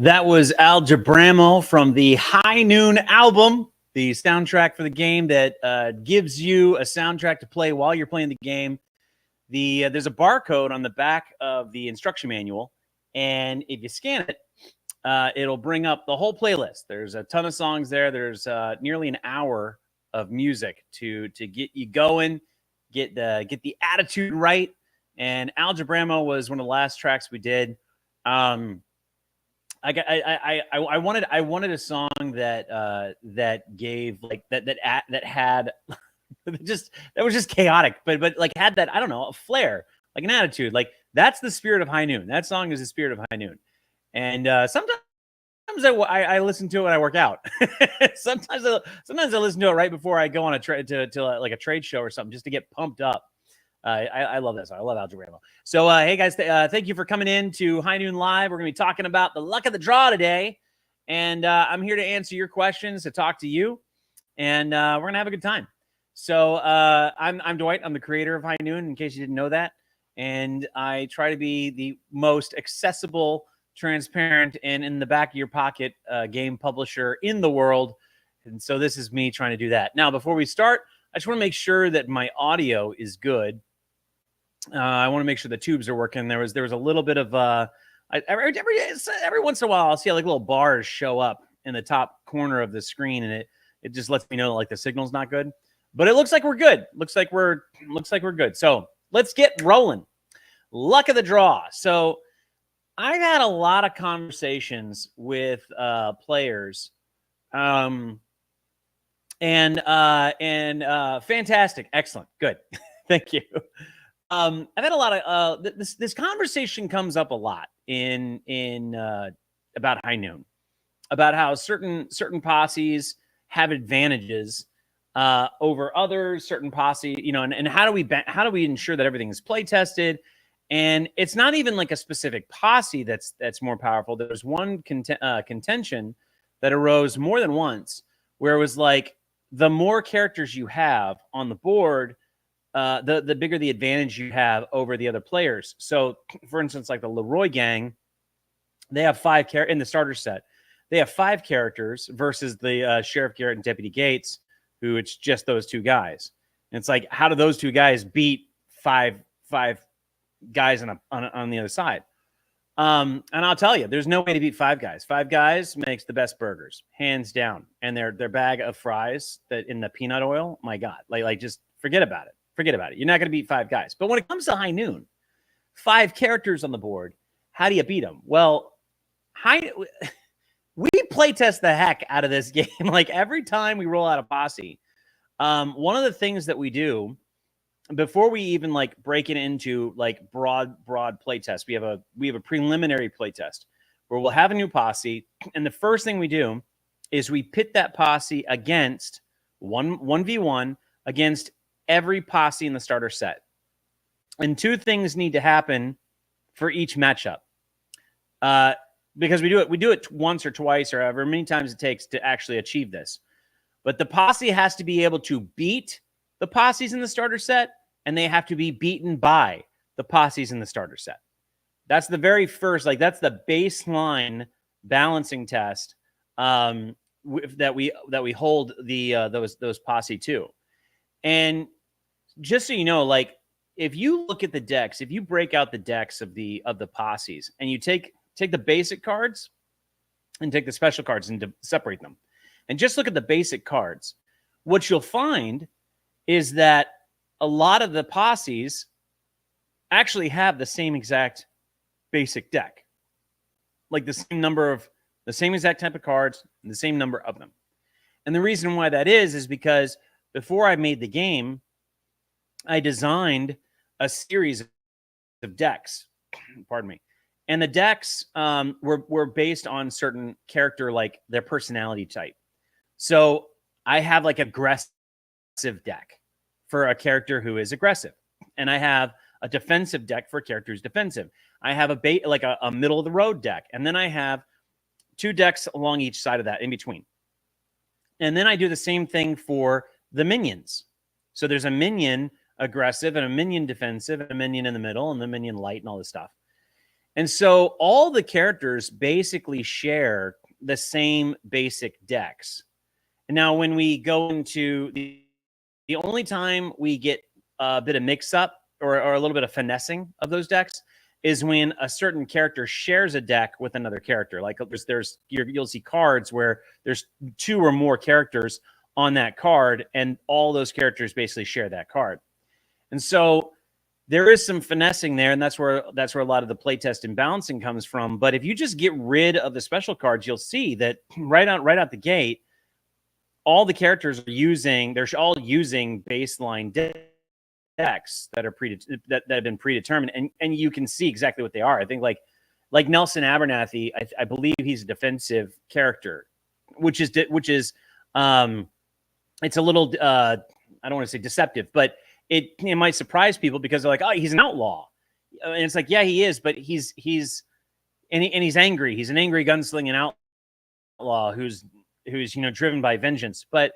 That was Al Jabramo from the High Noon album, the soundtrack for the game that gives you a soundtrack to play while you're playing the game. There's a barcode on the back of the instruction manual, and if you scan it, it'll bring up the whole playlist. There's a ton of songs there. There's nearly an hour of music to get you going, get the attitude right. And Al Jabramo was one of the last tracks we did. I wanted a song that gave like that had that was just chaotic, but like had that, I don't know, a flair, like an attitude. Like that's the spirit of High Noon. That song is the spirit of High Noon. And sometimes I listen to it when I work out. sometimes I listen to it right before I go on a trade to like a trade show or something, just to get pumped up. I love that song. I love Al Jabramo. So, hey guys, thank you for coming in to High Noon Live. We're going to be talking about the luck of the draw today. And I'm here to answer your questions, to talk to you. And we're going to have a good time. So I'm Dwight. I'm the creator of High Noon, in case you didn't know that. And I try to be the most accessible, transparent, and in the back of your pocket game publisher in the world. And so this is me trying to do that. Now, before we start, I just want to make sure that my audio is good. I want to make sure the tubes are working. There was a little bit of every once in a while I'll see like little bars show up in the top corner of the screen, and it just lets me know like the signal's not good. But it looks like we're good. Looks like we're good. So let's get rolling. Luck of the draw. So I've had a lot of conversations with players, and fantastic, excellent, good, thank you. I've had a lot of this conversation comes up a lot in about High Noon, about how certain posses have advantages over others, certain posse, you know, and how do we ensure that everything is play tested? And it's not even like a specific posse that's more powerful. There's one contention that arose more than once, where it was like, the more characters you have on the board, the bigger the advantage you have over the other players. So, for instance, like the Leroy gang, they have 5 characters in the starter set. They have 5 characters versus the Sheriff Garrett and Deputy Gates, who it's just those 2 guys. And it's like, how do those 2 guys beat five guys on the other side? And I'll tell you, there's no way to beat 5 guys. 5 guys makes the best burgers, hands down. And their bag of fries that in the peanut oil, my God, like just forget about it. Forget about it. You're not going to beat 5 guys. But when it comes to High Noon, 5 characters on the board, how do you beat them? Well, we play test the heck out of this game. Like every time we roll out a posse, one of the things that we do before we even like break it into like broad play test, we have a preliminary play test where we'll have a new posse, and the first thing we do is we pit that posse against 1v1 against every posse in the starter set. And 2 things need to happen for each matchup. Because we do it once or twice or however many times it takes to actually achieve this. But the posse has to be able to beat the posses in the starter set, and they have to be beaten by the posses in the starter set. That's the very first, like that's the baseline balancing test that we hold those posse to. And just so you know, like if you look at the decks, if you break out the decks of the posses and you take the basic cards and take the special cards and separate them, and just look at the basic cards, what you'll find is that a lot of the posses actually have the same exact basic deck, like the same exact type of cards and the same number of them. And the reason why that is because before I made the game, I designed a series of decks, pardon me. And the decks were based on certain character, like their personality type. So I have like aggressive deck for a character who is aggressive. And I have a defensive deck for a character who's defensive. I have a middle of the road deck. And then I have 2 decks along each side of that in between. And then I do the same thing for the minions. So there's a minion aggressive and a minion defensive and a minion in the middle and the minion light and all this stuff. And so all the characters basically share the same basic decks. And now when we go into the only time we get a bit of mix up or a little bit of finessing of those decks is when a certain character shares a deck with another character. Like you'll see cards where there's 2 or more characters on that card, and all those characters basically share that card. And so there is some finessing there, and that's where a lot of the playtest and balancing comes from. But if you just get rid of the special cards, you'll see that right out the gate, all the characters they're all using baseline decks that are that have been predetermined, and you can see exactly what they are. I think like Nelson Abernathy, I believe he's a defensive character, which is it's a little I don't want to say deceptive, but it might surprise people because they're like, oh, he's an outlaw, and it's like, yeah, he is, but he's angry. He's an angry gunslinging outlaw who's driven by vengeance, but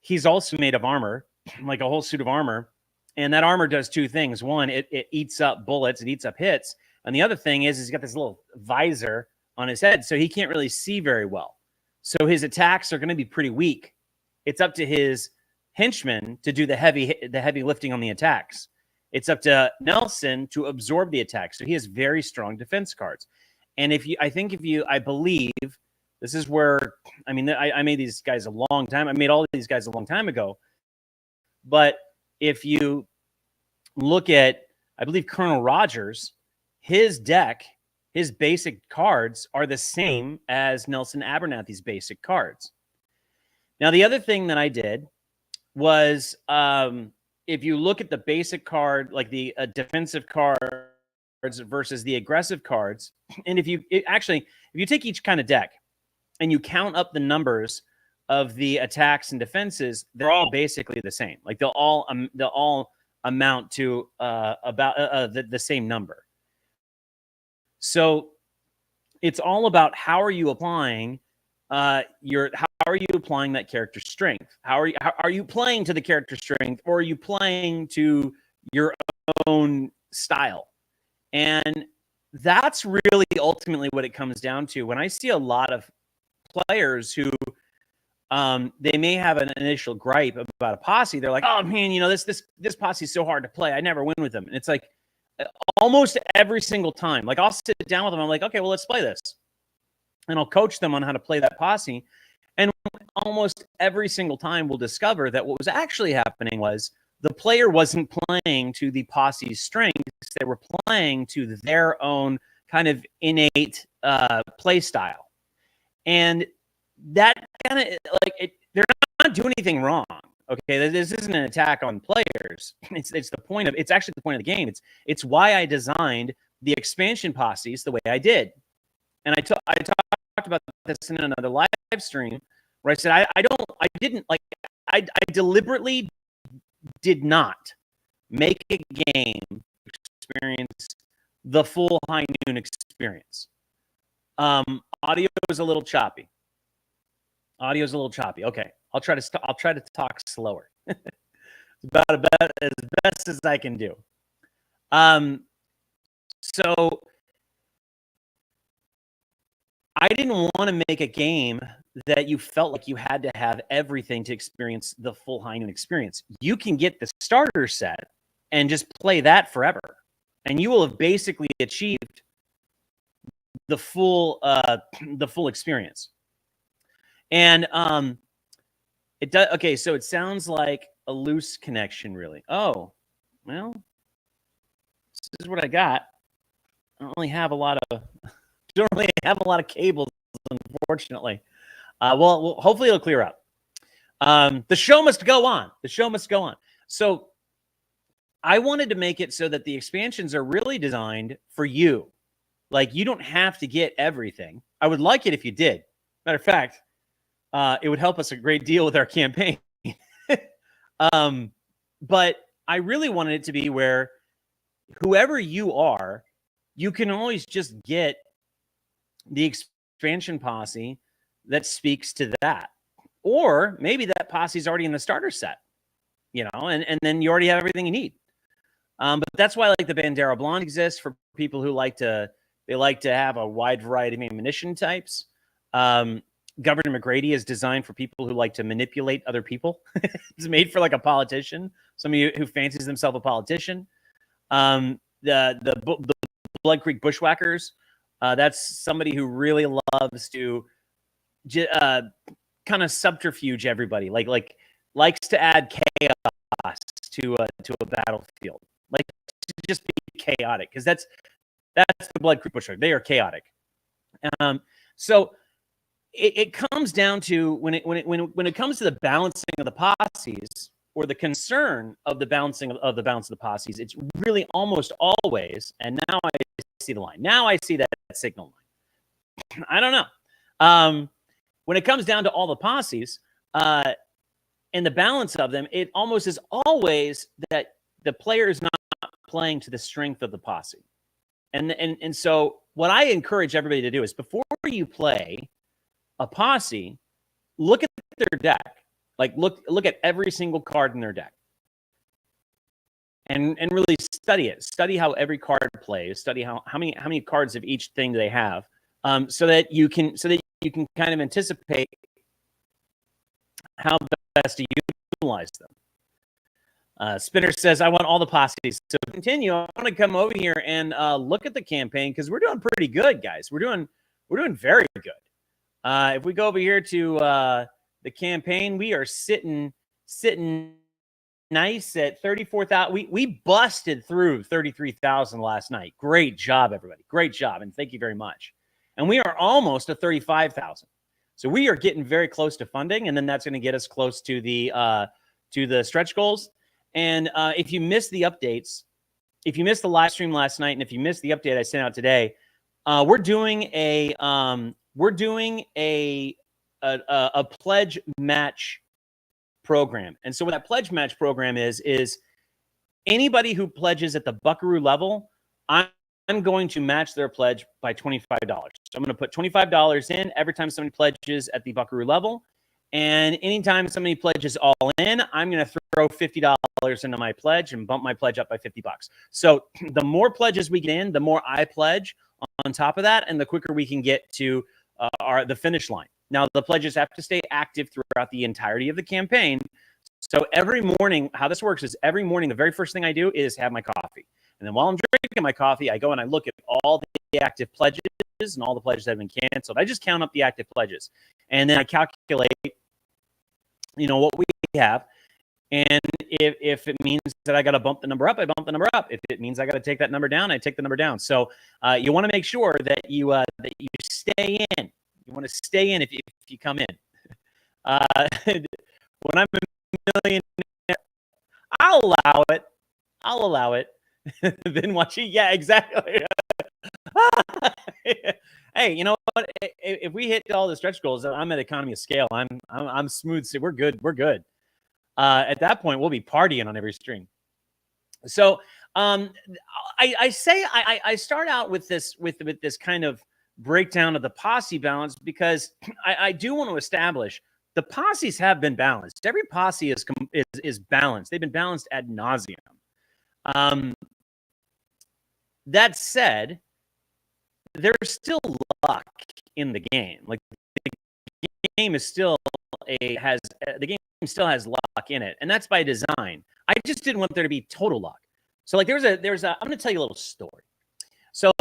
he's also made of armor, like a whole suit of armor. And that armor does 2 things. One, it eats up bullets, it eats up hits. And the other thing is he's got this little visor on his head, so he can't really see very well. So his attacks are going to be pretty weak. It's up to his henchmen to do the heavy lifting on the attacks. It's up to Nelson to absorb the attack. So he has very strong defense cards. And I believe this is where, I mean, I made these guys a long time. I made all of these guys a long time ago. But if you look at, I believe Colonel Rogers, his deck, his basic cards are the same as Nelson Abernathy's basic cards. Now, the other thing that I did was, if you look at the basic card, like the defensive cards versus the aggressive cards, and if you take each kind of deck and you count up the numbers of the attacks and defenses, they're all basically the same. Like they'll all amount to about the same number. So it's all about how are you applying how are you applying that character's strength? How are you playing to the character's strength, or are you playing to your own style? And that's really ultimately what it comes down to. When I see a lot of players who they may have an initial gripe about a posse, they're like, oh man, this posse is so hard to play, I never win with them. And it's like almost every single time, like I'll sit down with them, I'm like, okay, well, let's play this. And I'll coach them on how to play that posse. And almost every single time we'll discover that what was actually happening was the player wasn't playing to the posse's strengths. They were playing to their own kind of innate play style. And that kind of they're not doing anything wrong. Okay, this isn't an attack on players. It's actually the point of the game. It's why I designed the expansion posses the way I did. And I talked about this in another live stream where I said I deliberately did not make a game experience the full high noon experience. Audio is a little choppy. Okay, I'll try to talk slower. about as best as I can do. So I didn't want to make a game that you felt like you had to have everything to experience the full high noon experience. You can get the starter set and just play that forever, and you will have basically achieved the full experience. And it does. Okay, so it sounds like a loose connection, really. Oh, well, this is what I got. I don't really have a lot of cables, unfortunately. Well, hopefully it'll clear up. The show must go on. So I wanted to make it so that the expansions are really designed for you. Like, you don't have to get everything. I would like it if you did. Matter of fact, it would help us a great deal with our campaign. But I really wanted it to be where whoever you are, you can always just get the expansion posse that speaks to that. Or maybe that posse is already in the starter set, and then you already have everything you need. But that's why, like, the Bandera Blonde exists for people who like to They like to have a wide variety of ammunition types. Governor McGrady is designed for people who like to manipulate other people. It's made for like a politician, somebody who fancies themselves a politician. The Blood Creek Bushwhackers, that's somebody who really loves to kind of subterfuge everybody, likes to add chaos to a battlefield, like to just be chaotic, because that's the Blood Creek Bushwhacker. They are chaotic. So it comes down to when it comes to the balancing of the posses, or the concern of the balance of the posses, it's really almost always, and now I see the line. Now I see that signal line. I don't know. When it comes down to all the posses and the balance of them, it almost is always that the player is not playing to the strength of the posse. And so what I encourage everybody to do is, before you play a posse, look at their deck. Like look at every single card in their deck, and really study it. Study how every card plays. Study how many cards of each thing they have, so that you can kind of anticipate how best to utilize them. Spinner says, "I want all the posses." So continue. I want to come over here and look at the campaign, because we're doing pretty good, guys. We're doing very good. If we go over here to the campaign, we are sitting nice at 34,000. We busted through 33,000 last night. Great job, everybody. Great job, and thank you very much. And we are almost at 35,000. So we are getting very close to funding, and then that's going to get us close to the stretch goals. And if you missed the updates, if you missed the live stream last night, and if you missed the update I sent out today, we're doing a pledge match program. And so what that pledge match program is anybody who pledges at the Buckaroo level, I'm going to match their pledge by $25. So I'm going to put $25 in every time somebody pledges at the Buckaroo level. And anytime somebody pledges all in, I'm going to throw $50 into my pledge and bump my pledge up by $50. So the more pledges we get in, the more I pledge on top of that, and the quicker we can get to the finish line. Now, the pledges have to stay active throughout the entirety of the campaign. So every morning, how this works is every morning, the very first thing I do is have my coffee. And then while I'm drinking my coffee, I go and I look at all the active pledges and all the pledges that have been canceled. I just count up the active pledges. And then I calculate, what we have. And if it means that I got to bump the number up, I bump the number up. If it means I got to take that number down, I take the number down. So you want to make sure that you stay in. You want to stay in if you come in. When I'm a millionaire, I'll allow it. Then watch it. Yeah, exactly. Hey, you know what? If we hit all the stretch goals, I'm at economy of scale. I'm smooth. So we're good. We're good. At that point, we'll be partying on every stream. So I start out with this kind of breakdown of the posse balance, because I do want to establish the posses have been balanced. Every posse is balanced. They've been balanced ad nauseum. That said, there's still luck in the game. Like the game is still the game still has luck in it, and that's by design. I just didn't want there to be total luck. So like there's a I'm going to tell you a little story. So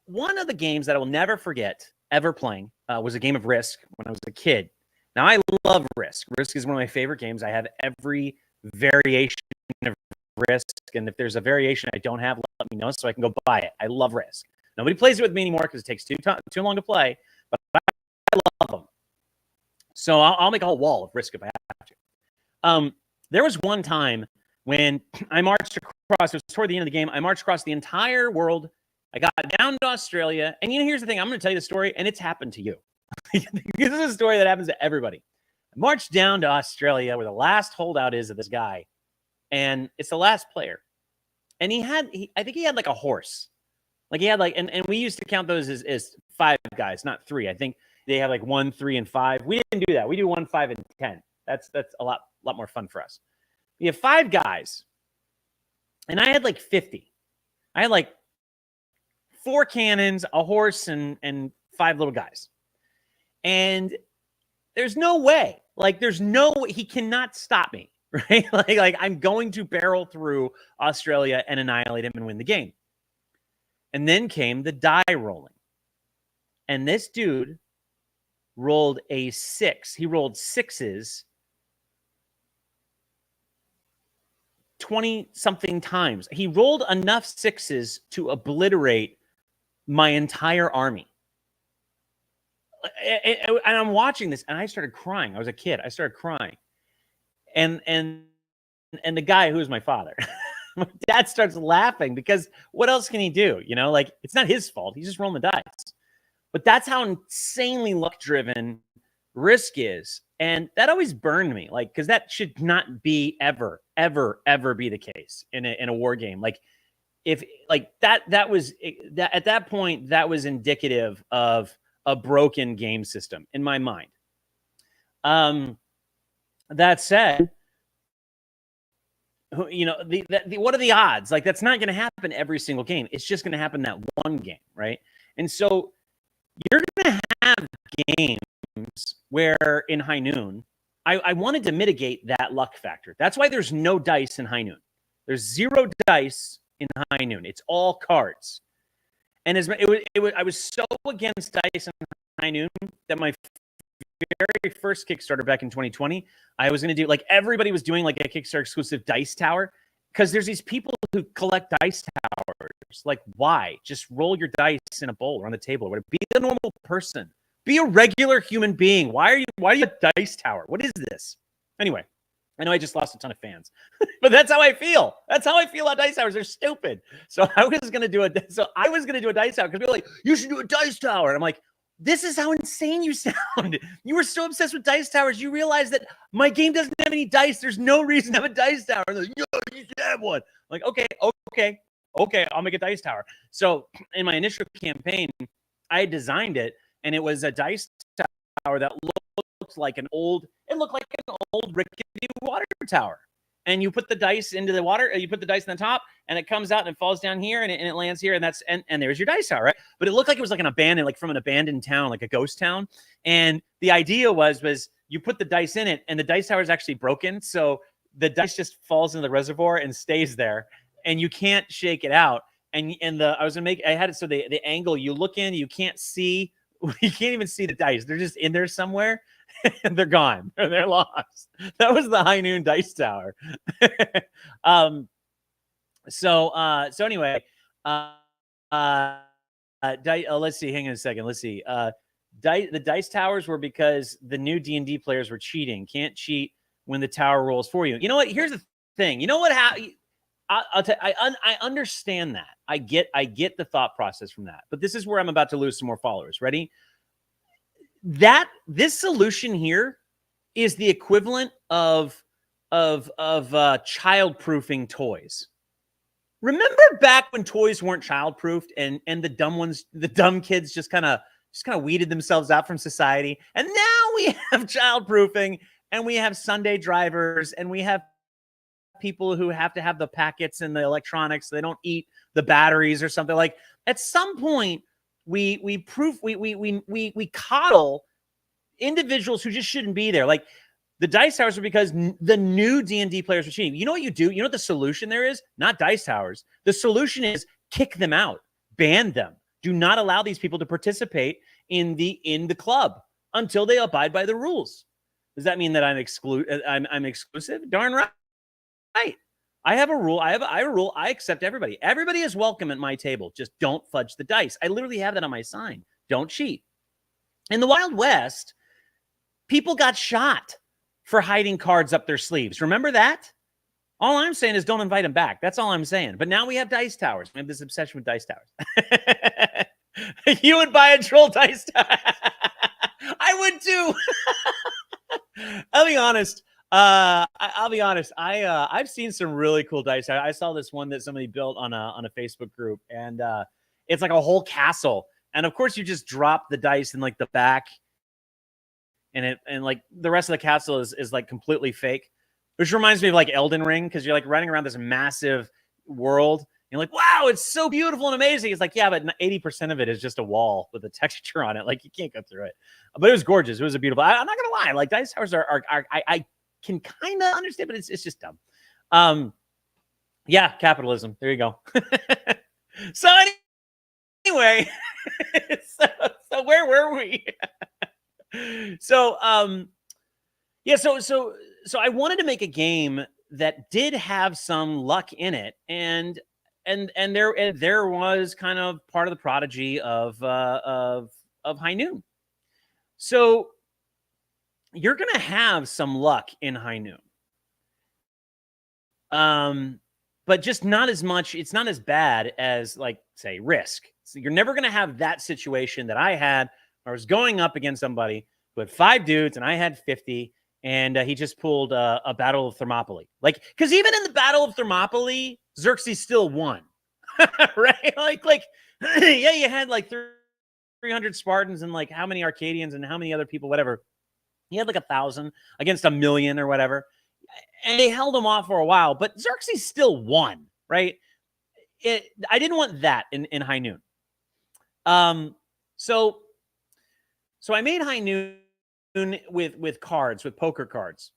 one of the games that I will never forget ever playing was a game of Risk when I was a kid. Now I love Risk. Risk is one of my favorite games. I have every variation of Risk, and if there's a variation I don't have, let me know so I can go buy it. I love Risk. Nobody plays it with me anymore because it takes too long to play, but I love them. So I'll make a whole wall of Risk if I have to. There was one time when I marched across, it was toward the end of the game, I marched across the entire world. I got down to Australia. And here's the thing. I'm going to tell you the story, and it's happened to you. This is a story that happens to everybody. I marched down to Australia where the last holdout is of this guy. And it's the last player. And I think he had like a horse. Like he had like, and we used to count those as 5 guys, not 3. I think they have like 1, 3, and 5. We didn't do that. We do 1, 5, and 10. That's a lot more fun for us. We have 5 guys. And I had like 50. I had like 4 cannons, a horse, and 5 little guys. And there's no way. Like, he cannot stop me, right? Like I'm going to barrel through Australia and annihilate him and win the game. And then came the die rolling. And this dude rolled a 6. He rolled 6s 20-something times. He rolled enough 6s to obliterate my entire army. And I'm watching this, and I started crying. I was a kid. I started crying. And the guy who is my father, my dad starts laughing because what else can he do? You know, like, it's not his fault. He's just rolling the dice. But that's how insanely luck-driven Risk is. And that always burned me, like, because that should not be ever be the case in a war game. Like, if like that was that at that point, that was indicative of a broken game system in my mind. That said, you know, what are the odds? Like, that's not going to happen every single game. It's just going to happen that one game, right? And so you're going to have games where in High Noon, I wanted to mitigate that luck factor. That's why there's no dice in High Noon. There's 0 dice in High Noon. It's all cards. And I was so against dice in High Noon that my very first Kickstarter back in 2020, I was going to do, like, everybody was doing like a Kickstarter exclusive dice tower, because there's these people who collect dice towers. Like, why? Just roll your dice in a bowl or on the table. Or be a normal person. Be a regular human being. Why do you have a dice tower? What is this? Anyway, I know I just lost a ton of fans, but that's how I feel. That's how I feel about dice towers. They're stupid. So I was going to do a dice tower, because people are like, you should do a dice tower. And I'm like, this is how insane you sound. You were so obsessed with dice towers, you realize that my game doesn't have any dice. There's no reason to have a dice tower. And they're like, yo, you should have one. I'm like, okay, I'll make a dice tower. So in my initial campaign, I designed it, and it was a dice tower that looked like an old rickety water tower. And you put the dice into the water, you put the dice on the top, and it comes out and it falls down here, and it lands here, and there's your dice tower, right? But it looked like it was like from an abandoned town, like a ghost town. And the idea was you put the dice in it, and the dice tower is actually broken, so the dice just falls into the reservoir and stays there, and you can't shake it out. I had it so the angle you look in, you can't even see the dice. They're just in there somewhere. And they're gone. They're lost. That was the High Noon dice tower. So anyway, let's see. Hang on a second. Let's see. The dice towers were because the new D&D players were cheating. Can't cheat when the tower rolls for you. You know what? Here's the thing. You know what? I understand that. I get the thought process from that. But this is where I'm about to lose some more followers. Ready? This solution here is the equivalent of child-proofing toys. Remember back when toys weren't child-proofed, and the dumb kids just kind of weeded themselves out from society, and now we have child-proofing, and we have Sunday drivers, and we have people who have to have the packets and the electronics so they don't eat the batteries or something. Like, at some point, we coddle individuals who just shouldn't be there. Like, the dice towers are because the new D&D players are cheating. You know what you do? You know what the solution there is? Not dice towers. The solution is kick them out, ban them. Do not allow these people to participate in the club until they abide by the rules. Does that mean that I'm exclusive? Darn right. I have a rule. I have a rule. I accept everybody. Everybody is welcome at my table. Just don't fudge the dice. I literally have that on my sign. Don't cheat. In the Wild West, people got shot for hiding cards up their sleeves. Remember that? All I'm saying is don't invite them back. That's all I'm saying. But now we have dice towers. We have this obsession with dice towers. You would buy a troll dice tower. I would too. I'll be honest. I've seen some really cool dice. I saw this one that somebody built on a Facebook group, and it's like a whole castle. And of course, you just drop the dice in like the back, and like the rest of the castle is like completely fake, which reminds me of like Elden Ring, because you're like running around this massive world, You're like, wow, it's so beautiful and amazing. It's like, yeah, but 80% of it is just a wall with a texture on it. Like, you can't go through it. But it was gorgeous. It was a beautiful. I'm not gonna lie. Like, dice towers are I can kind of understand, but it's just dumb. Yeah, capitalism. There you go. So anyway, so where were we? So yeah, so I wanted to make a game that did have some luck in it, and there was kind of part of the prodigy of High Noon. So you're gonna have some luck in High Noon. But just not as much. It's not as bad as, like, say, Risk. So you're never gonna have that situation that I had, where I was going up against somebody who had 5 dudes and I had 50, and he just pulled a Battle of Thermopylae. Like, because even in the Battle of Thermopylae, Xerxes still won, right? Like, yeah, you had like 300 Spartans and like how many Arcadians and how many other people, whatever. He had like 1,000 against 1,000,000 or whatever. And they held him off for a while, but Xerxes still won, right? I didn't want that in High Noon. So I made High Noon with cards, with poker cards,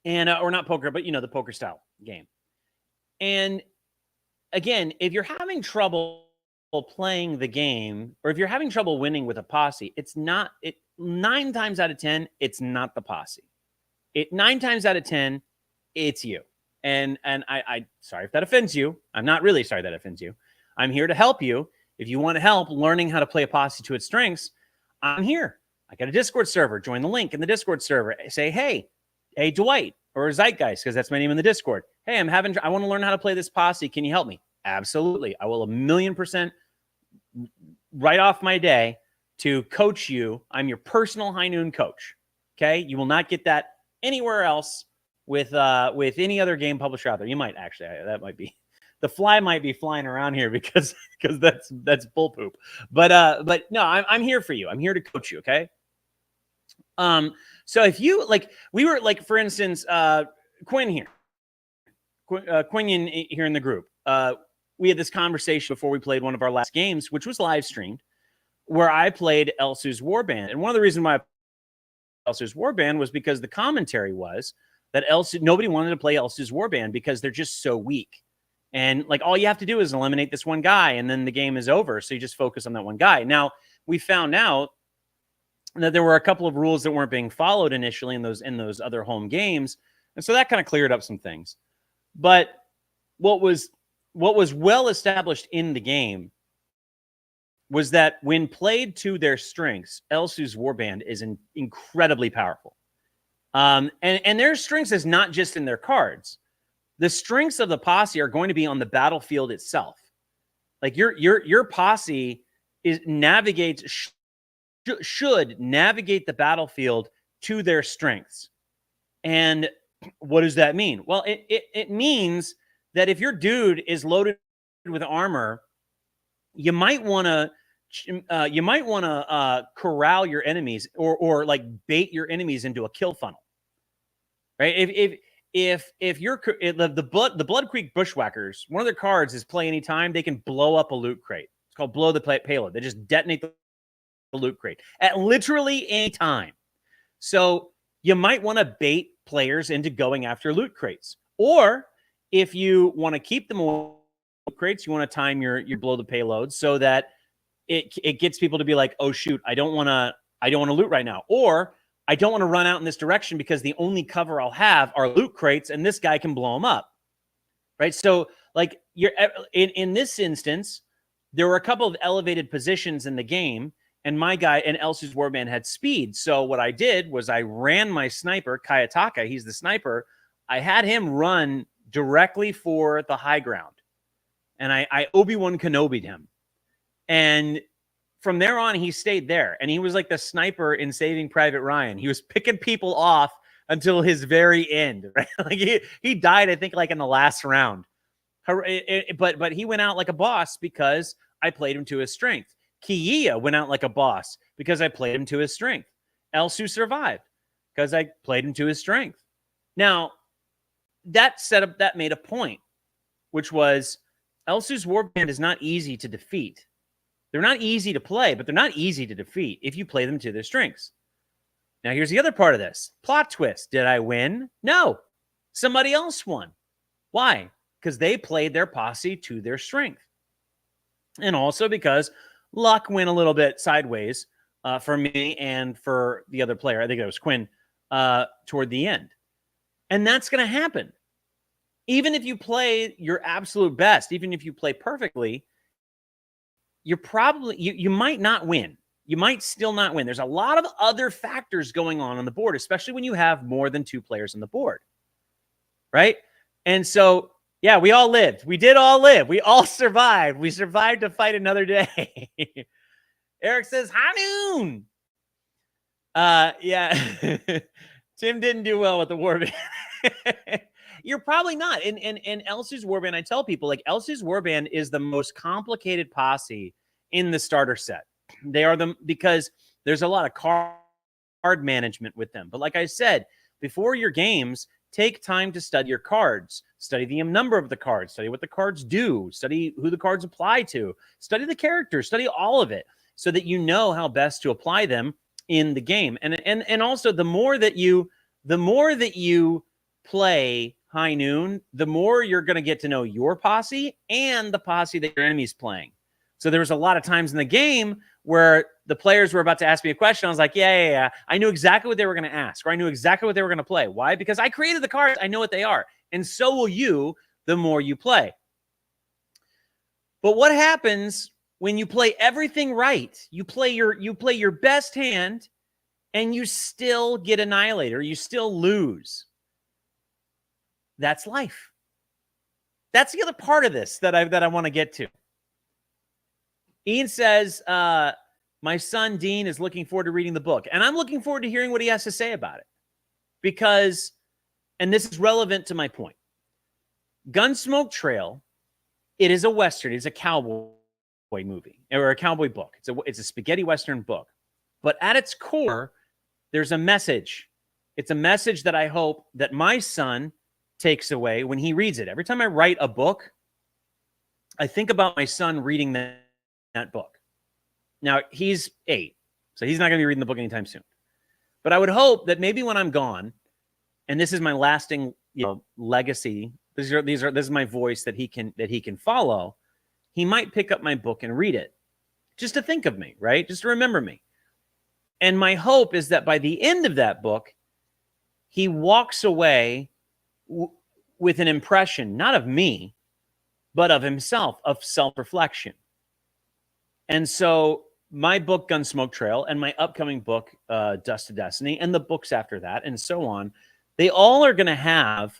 and or not poker, but the poker style game. And again, if you're having trouble playing the game, or if you're having trouble winning with a posse, it's not 9 times out of 10, it's not the posse. 9 times out of 10, it's you. And I sorry if that offends you. I'm not really sorry that offends you. I'm here to help you. If you want to help learning how to play a posse to its strengths, I'm here. I got a Discord server. Join the link in the Discord server. Say, hey, Dwight, or Zeitgeist, because that's my name in the Discord. Hey, I want to learn how to play this posse. Can you help me? Absolutely. I will 1,000,000% write off my day to coach you. I'm your personal High Noon coach. Okay? You will not get that anywhere else with any other game publisher out there. You might actually, that might be, the fly might be flying around here because that's bull poop. But no, I'm here for you. I'm here to coach you. Okay. So if you we were for instance, Quinn here, Quinion here in the group, we had this conversation before we played one of our last games, which was live streamed, where I played Elsu's Warband. And one of the reasons why I Elsu's Warband was because the commentary was that nobody wanted to play Elsu's Warband because they're just so weak. And all you have to do is eliminate this one guy and then the game is over. So you just focus on that one guy. Now, we found out that there were a couple of rules that weren't being followed initially in those other home games. And so that kind of cleared up some things. But what was well established in the game was that when played to their strengths, Elsu's Warband is incredibly powerful. And their strengths is not just in their cards. The strengths of the posse are going to be on the battlefield itself. Like your posse should navigate the battlefield to their strengths. And what does that mean? Well, it means that if your dude is loaded with armor, you might want to corral your enemies or bait your enemies into a kill funnel, right? If you're the Blood Creek Bushwhackers, one of their cards is play anytime, they can blow up a loot crate. It's called blow the payload. They just detonate the loot crate at literally any time. So you might want to bait players into going after loot crates, or if you want to keep them away from crates, you want to time your blow the payload so that it gets people to be like, oh shoot, I don't want to loot right now, or I don't want to run out in this direction because the only cover I'll have are loot crates and this guy can blow them up, right? So you're in this instance, there were a couple of elevated positions in the game, and my guy and Elsu's Warband had speed. So what I did was I ran my sniper, Kayataka, he's the sniper. I had him run directly for the high ground, and I Obi-Wan Kenobi'd him. And from there on, he stayed there. And he was like the sniper in Saving Private Ryan. He was picking people off until his very end. Right? He died, I think, in the last round. But he went out like a boss because I played him to his strength. Kiya went out like a boss because I played him to his strength. Elsu survived because I played him to his strength. Now, that made a point, which was Elsu's Warband is not easy to defeat. They're not easy to play, but they're not easy to defeat if you play them to their strengths. Now, here's the other part of this. Plot twist. Did I win? No. Somebody else won. Why? Because they played their posse to their strength. And also because luck went a little bit sideways for me and for the other player. I think it was Quinn toward the end. And that's going to happen. Even if you play your absolute best, even if you play perfectly, you're probably, you might not win. You might still not win. There's a lot of other factors going on the board, especially when you have more than 2 players on the board, right? And so, yeah, we all lived. We did all live. We all survived. We survived to fight another day. Eric says, high noon. Yeah. Tim didn't do well with the warband. You're probably not. And Elsu's Warband, I tell people, like, Elsu's Warband is the most complicated posse in the starter set. They are because there's a lot of card management with them. But like I said, before your games, take time to study your cards. Study the number of the cards. Study what the cards do. Study who the cards apply to. Study the characters. Study all of it so that you know how best to apply them in the game. And also, the more that you play High Noon, the more you're going to get to know your posse and the posse that your enemy's playing. So there was a lot of times in the game where the players were about to ask me a question. I was like, yeah. I knew exactly what they were going to ask, or I knew exactly what they were going to play. Why? Because I created the cards. I know what they are. And so will you the more you play. But what happens when you play everything right? You play your best hand and you still get annihilated, or you still lose. That's life. That's the other part of this that I want to get to. Ian says, my son Dean is looking forward to reading the book. And I'm looking forward to hearing what he has to say about it. Because, and this is relevant to my point, Gunsmoke Trail, it is a Western. It's a cowboy movie, or a cowboy book. It's a spaghetti Western book. But at its core, there's a message. It's a message that I hope that my son takes away when he reads it. Every time I write a book, I think about my son reading that book. Now, he's 8, so he's not going to be reading the book anytime soon. But I would hope that maybe when I'm gone, and this is my lasting, legacy, this is my voice that he can follow, he might pick up my book and read it, just to think of me, right? Just to remember me. And my hope is that by the end of that book, he walks away with an impression, not of me, but of himself, of self-reflection. And so my book, Gunsmoke Trail, and my upcoming book, Dust to Destiny, and the books after that, and so on, they all are going to have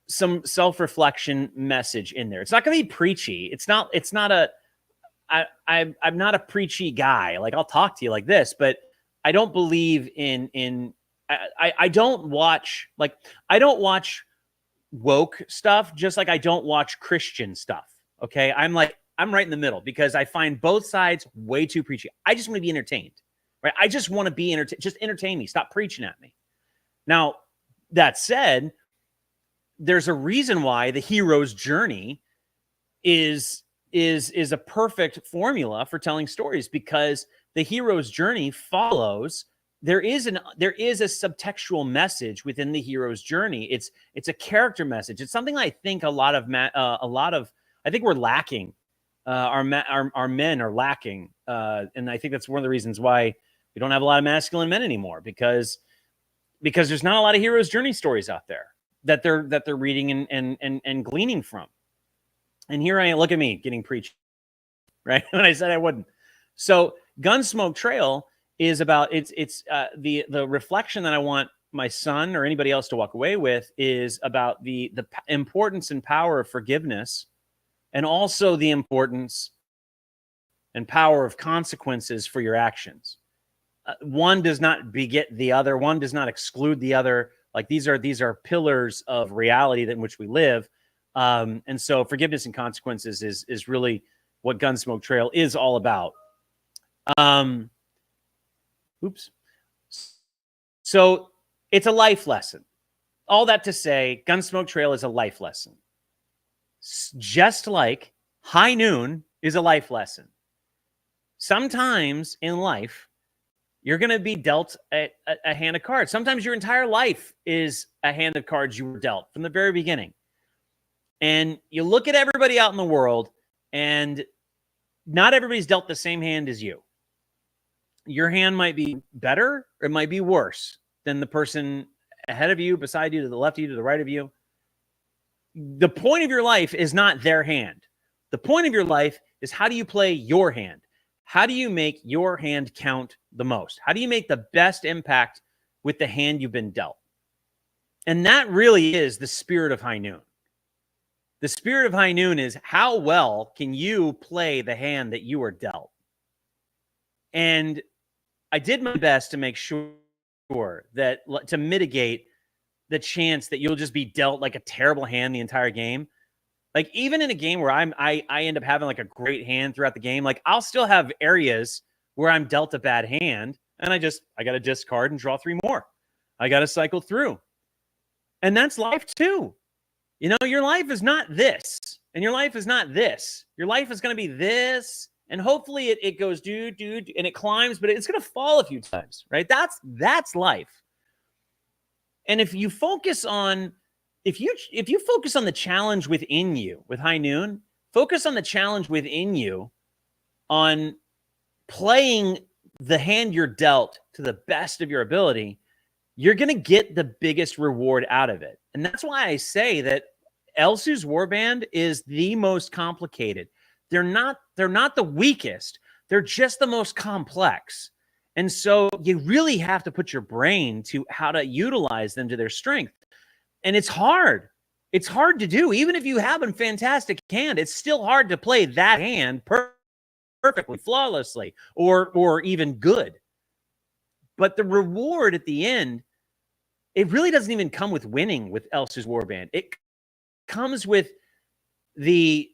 some self-reflection message in there. It's not going to be preachy. I'm not a preachy guy. Like, I'll talk to you like this, but I don't believe I don't watch woke stuff, just like I don't watch Christian stuff. Okay. I'm right in the middle because I find both sides way too preachy. I just want to be entertained, right? I just want to be entertained. Just entertain me. Stop preaching at me. Now, that said, there's a reason why the hero's journey is a perfect formula for telling stories, because the hero's journey follows. There is a subtextual message within the hero's journey. It's a character message. It's something I think I think we're lacking. Our men are lacking, and I think that's one of the reasons why we don't have a lot of masculine men anymore, because there's not a lot of hero's journey stories out there that they're reading and gleaning from. And here I am. Look at me getting preached, right? When I said I wouldn't. So Gunsmoke Trail is about the reflection that I want my son or anybody else to walk away with is about the importance and power of forgiveness, and also the importance and power of consequences for your actions. One does not beget the other. One does not exclude the other. Like, these are pillars of reality in which we live. And so forgiveness and consequences is really what Gunsmoke Trail is all about. So it's a life lesson. All that to say, Gunsmoke Trail is a life lesson. Just like High noon is a life lesson. Sometimes in life, you're going to be dealt a hand of cards. Sometimes your entire life is a hand of cards you were dealt from the very beginning. And you look at everybody out in the world, and not everybody's dealt the same hand as you. Your hand might be better, or it might be worse than the person ahead of you, beside you, to the left of you, to the right of you. The point of your life is not their hand. The point of your life is, how do you play your hand? How do you make your hand count the most? How do you make the best impact with the hand you've been dealt? And that really is the spirit of high noon. The spirit of high noon is, how well can you play the hand that you are dealt? And I did my best to make sure that, to mitigate the chance that you'll just be dealt like a terrible hand the entire game. Like, even in a game where I end up having like a great hand throughout the game, like, I'll still have areas where I'm dealt a bad hand, and I got to discard and draw 3 more. I got to cycle through. And that's life too. You know, your life is not this, and your life is not this. Your life is going to be this, and hopefully it goes dude, and it climbs, but it's going to fall a few times, right? That's life. And if you focus on, if you focus on the challenge within you with high noon, focus on the challenge within you on playing the hand you're dealt to the best of your ability, you're going to get the biggest reward out of it. And that's why I say that Elsu's Warband is the most complicated. They're not the weakest. They're just the most complex. And so you really have to put your brain to how to utilize them to their strength. And it's hard. It's hard to do. Even if you have a fantastic hand, it's still hard to play that hand perfectly, flawlessly, or even good. But the reward at the end, it really doesn't even come with winning with Elsu's Warband. It comes with the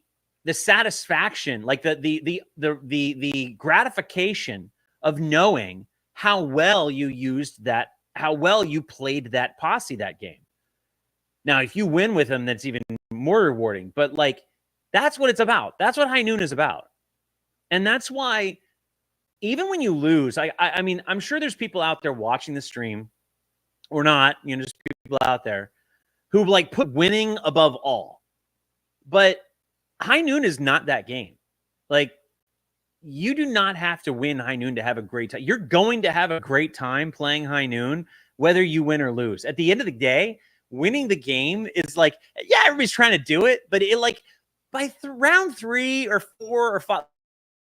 satisfaction, like the gratification of knowing how well you used that, how well you played that posse that game. Now, if you win with them, that's even more rewarding. But like, that's what it's about. That's what high noon is about. And that's why, even when you lose, I mean, I'm sure there's people out there watching the stream, or not, you know, just people out there who like put winning above all. But high noon is not that game. Like, you do not have to win high noon to have a great time. You're going to have a great time playing high noon, whether you win or lose. At the end of the day, winning the game is like, yeah, everybody's trying to do it, but it, like, by round 3 or 4 or 5,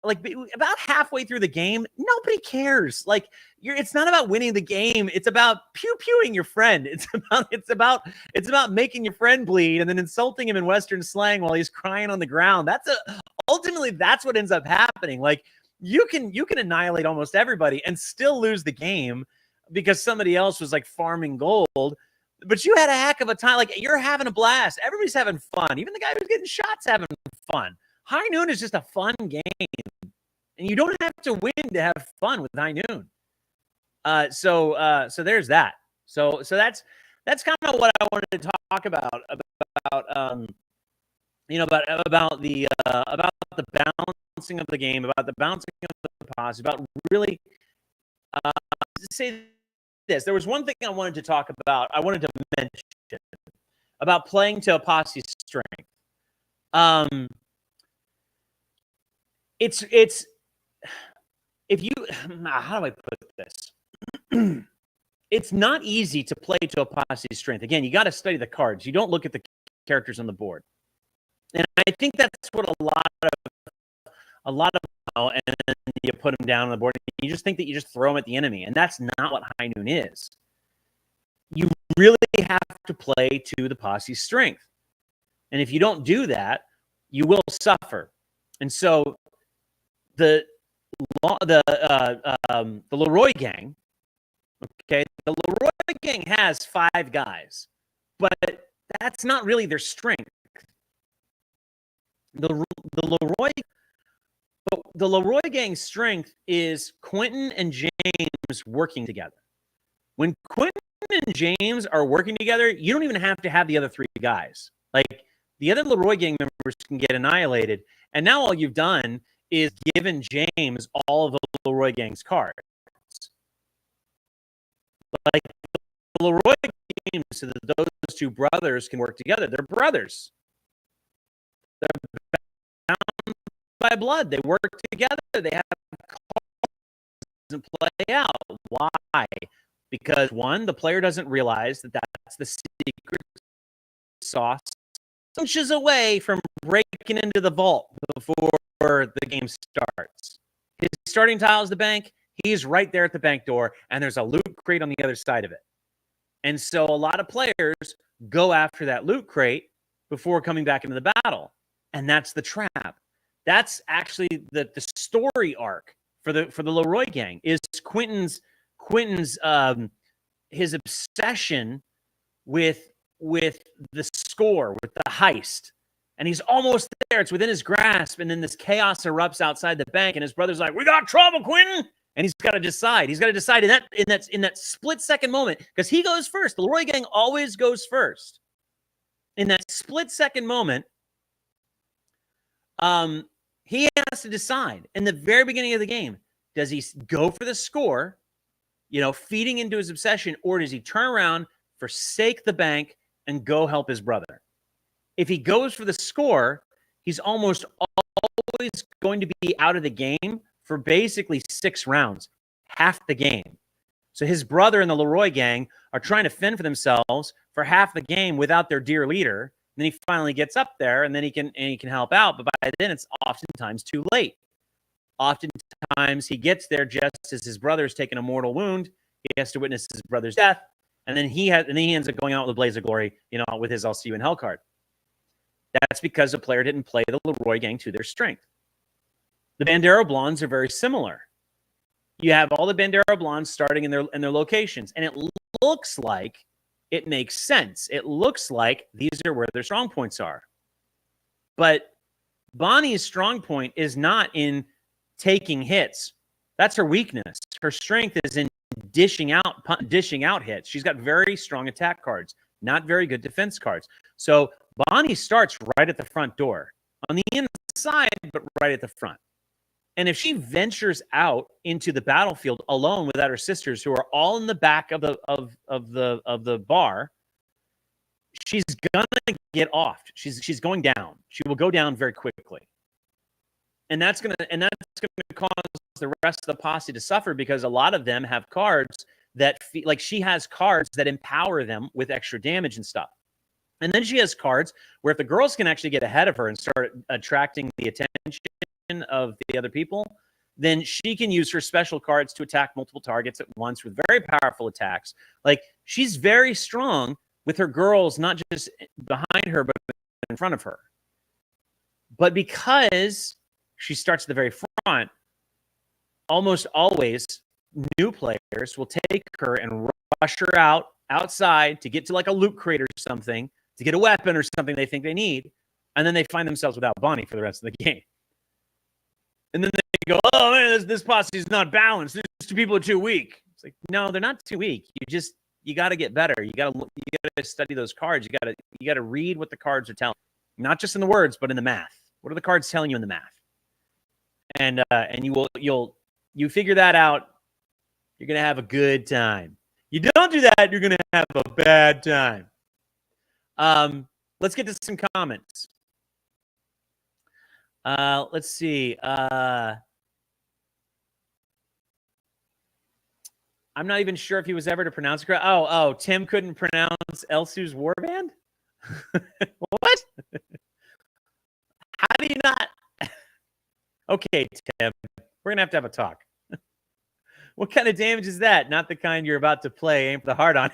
like about halfway through the game, nobody cares. Like, it's not about winning the game. It's about pew-pewing your friend. It's about making your friend bleed and then insulting him in Western slang while he's crying on the ground. Ultimately, that's what ends up happening. Like, you can annihilate almost everybody and still lose the game because somebody else was like farming gold, but you had a heck of a time. Like, you're having a blast. Everybody's having fun. Even the guy who's getting shot's having fun. High noon is just a fun game, and you don't have to win to have fun with high noon. So there's that. So that's kind of what I wanted to talk about you know, about the bouncing of the game, about the bouncing of the posse, about really say this. There was one thing I wanted to talk about. I wanted to mention about playing to a posse's strength. It's if you, how do I put this? It's not easy to play to a posse's strength. Again, you got to study the cards. You don't look at the characters on the board. And I think that's what a lot of, and then you put them down on the board. And you just think that you just throw them at the enemy, and that's not what high noon is. You really have to play to the posse's strength, and if you don't do that, you will suffer. And so the Leroy gang, okay, the Leroy gang has 5 guys, but that's not really their strength. The Leroy gang's strength is Quentin and James working together. When Quentin and James are working together, you don't even have to have the other 3 guys. Like, the other Leroy gang members can get annihilated. And now all you've done is given James all of the Leroy Gang's cards. Like the Leroy Gang, so that those two brothers can work together. They're brothers. They're bound by blood. They work together. They have cards and play out. Why? Because one, the player doesn't realize that that's the secret sauce. Inches away from breaking into the vault before the game starts. His starting tile is the bank. He's right there at the bank door, and there's a loot crate on the other side of it. And so a lot of players go after that loot crate before coming back into the battle. And that's the trap. That's actually the story arc for the Leroy Gang is Quentin's his obsession with the score, with the heist. And he's almost there. It's within his grasp. And then this chaos erupts outside the bank. And his brother's like, "We got trouble, Quentin." And he's got to decide. He's got to decide in that split-second moment, because he goes first. The Leroy Gang always goes first. In that split-second moment, he has to decide in the very beginning of the game, does he go for the score, feeding into his obsession, or does he turn around, forsake the bank, and go help his brother? If he goes for the score, he's almost always going to be out of the game for basically 6 rounds, half the game. So his brother and the Leroy Gang are trying to fend for themselves for half the game without their dear leader. And then he finally gets up there, and then he can help out. But by then, it's oftentimes too late. Oftentimes, he gets there just as his brother's taken a mortal wound. He has to witness his brother's death, and then he ends up going out with a blaze of glory, with his "I'll see you in hell" card. That's because the player didn't play the Leroy Gang to their strength. The Bandera Blondes are very similar. You have all the Bandera Blondes starting in their locations, and it looks like it makes sense. It looks like these are where their strong points are. But Bonnie's strong point is not in taking hits. That's her weakness. Her strength is in dishing out hits. She's got very strong attack cards, not very good defense cards. So Bonnie starts right at the front door, on the inside, but right at the front. And if she ventures out into the battlefield alone without her sisters, who are all in the back of the bar, she's gonna get off. She's going down. She will go down very quickly, and that's gonna cause the rest of the posse to suffer, because a lot of them have cards that like she has cards that empower them with extra damage and stuff. And then she has cards where if the girls can actually get ahead of her and start attracting the attention of the other people, then she can use her special cards to attack multiple targets at once with very powerful attacks. Like, she's very strong with her girls, not just behind her, but in front of her. But because she starts at the very front, almost always new players will take her and rush her outside to get to like a loot crate or something, to get a weapon or something they think they need. And then they find themselves without Bonnie for the rest of the game. And then they go, "Oh man, this posse is not balanced. These two people are too weak." It's like, no, they're not too weak. You got to get better. You got to study those cards. You got to read what the cards are telling, not just in the words, but in the math. What are the cards telling you in the math? And you figure that out, you're gonna have a good time. You don't do that, you're gonna have a bad time. Let's get to some comments. Let's see. I'm not even sure if he was ever to pronounce it correct. Oh, Tim couldn't pronounce Elsu's warband? What? How do you not? Okay, Tim, we're going to have a talk. What kind of damage is that? Not the kind you're about to play. Aim for the heart on.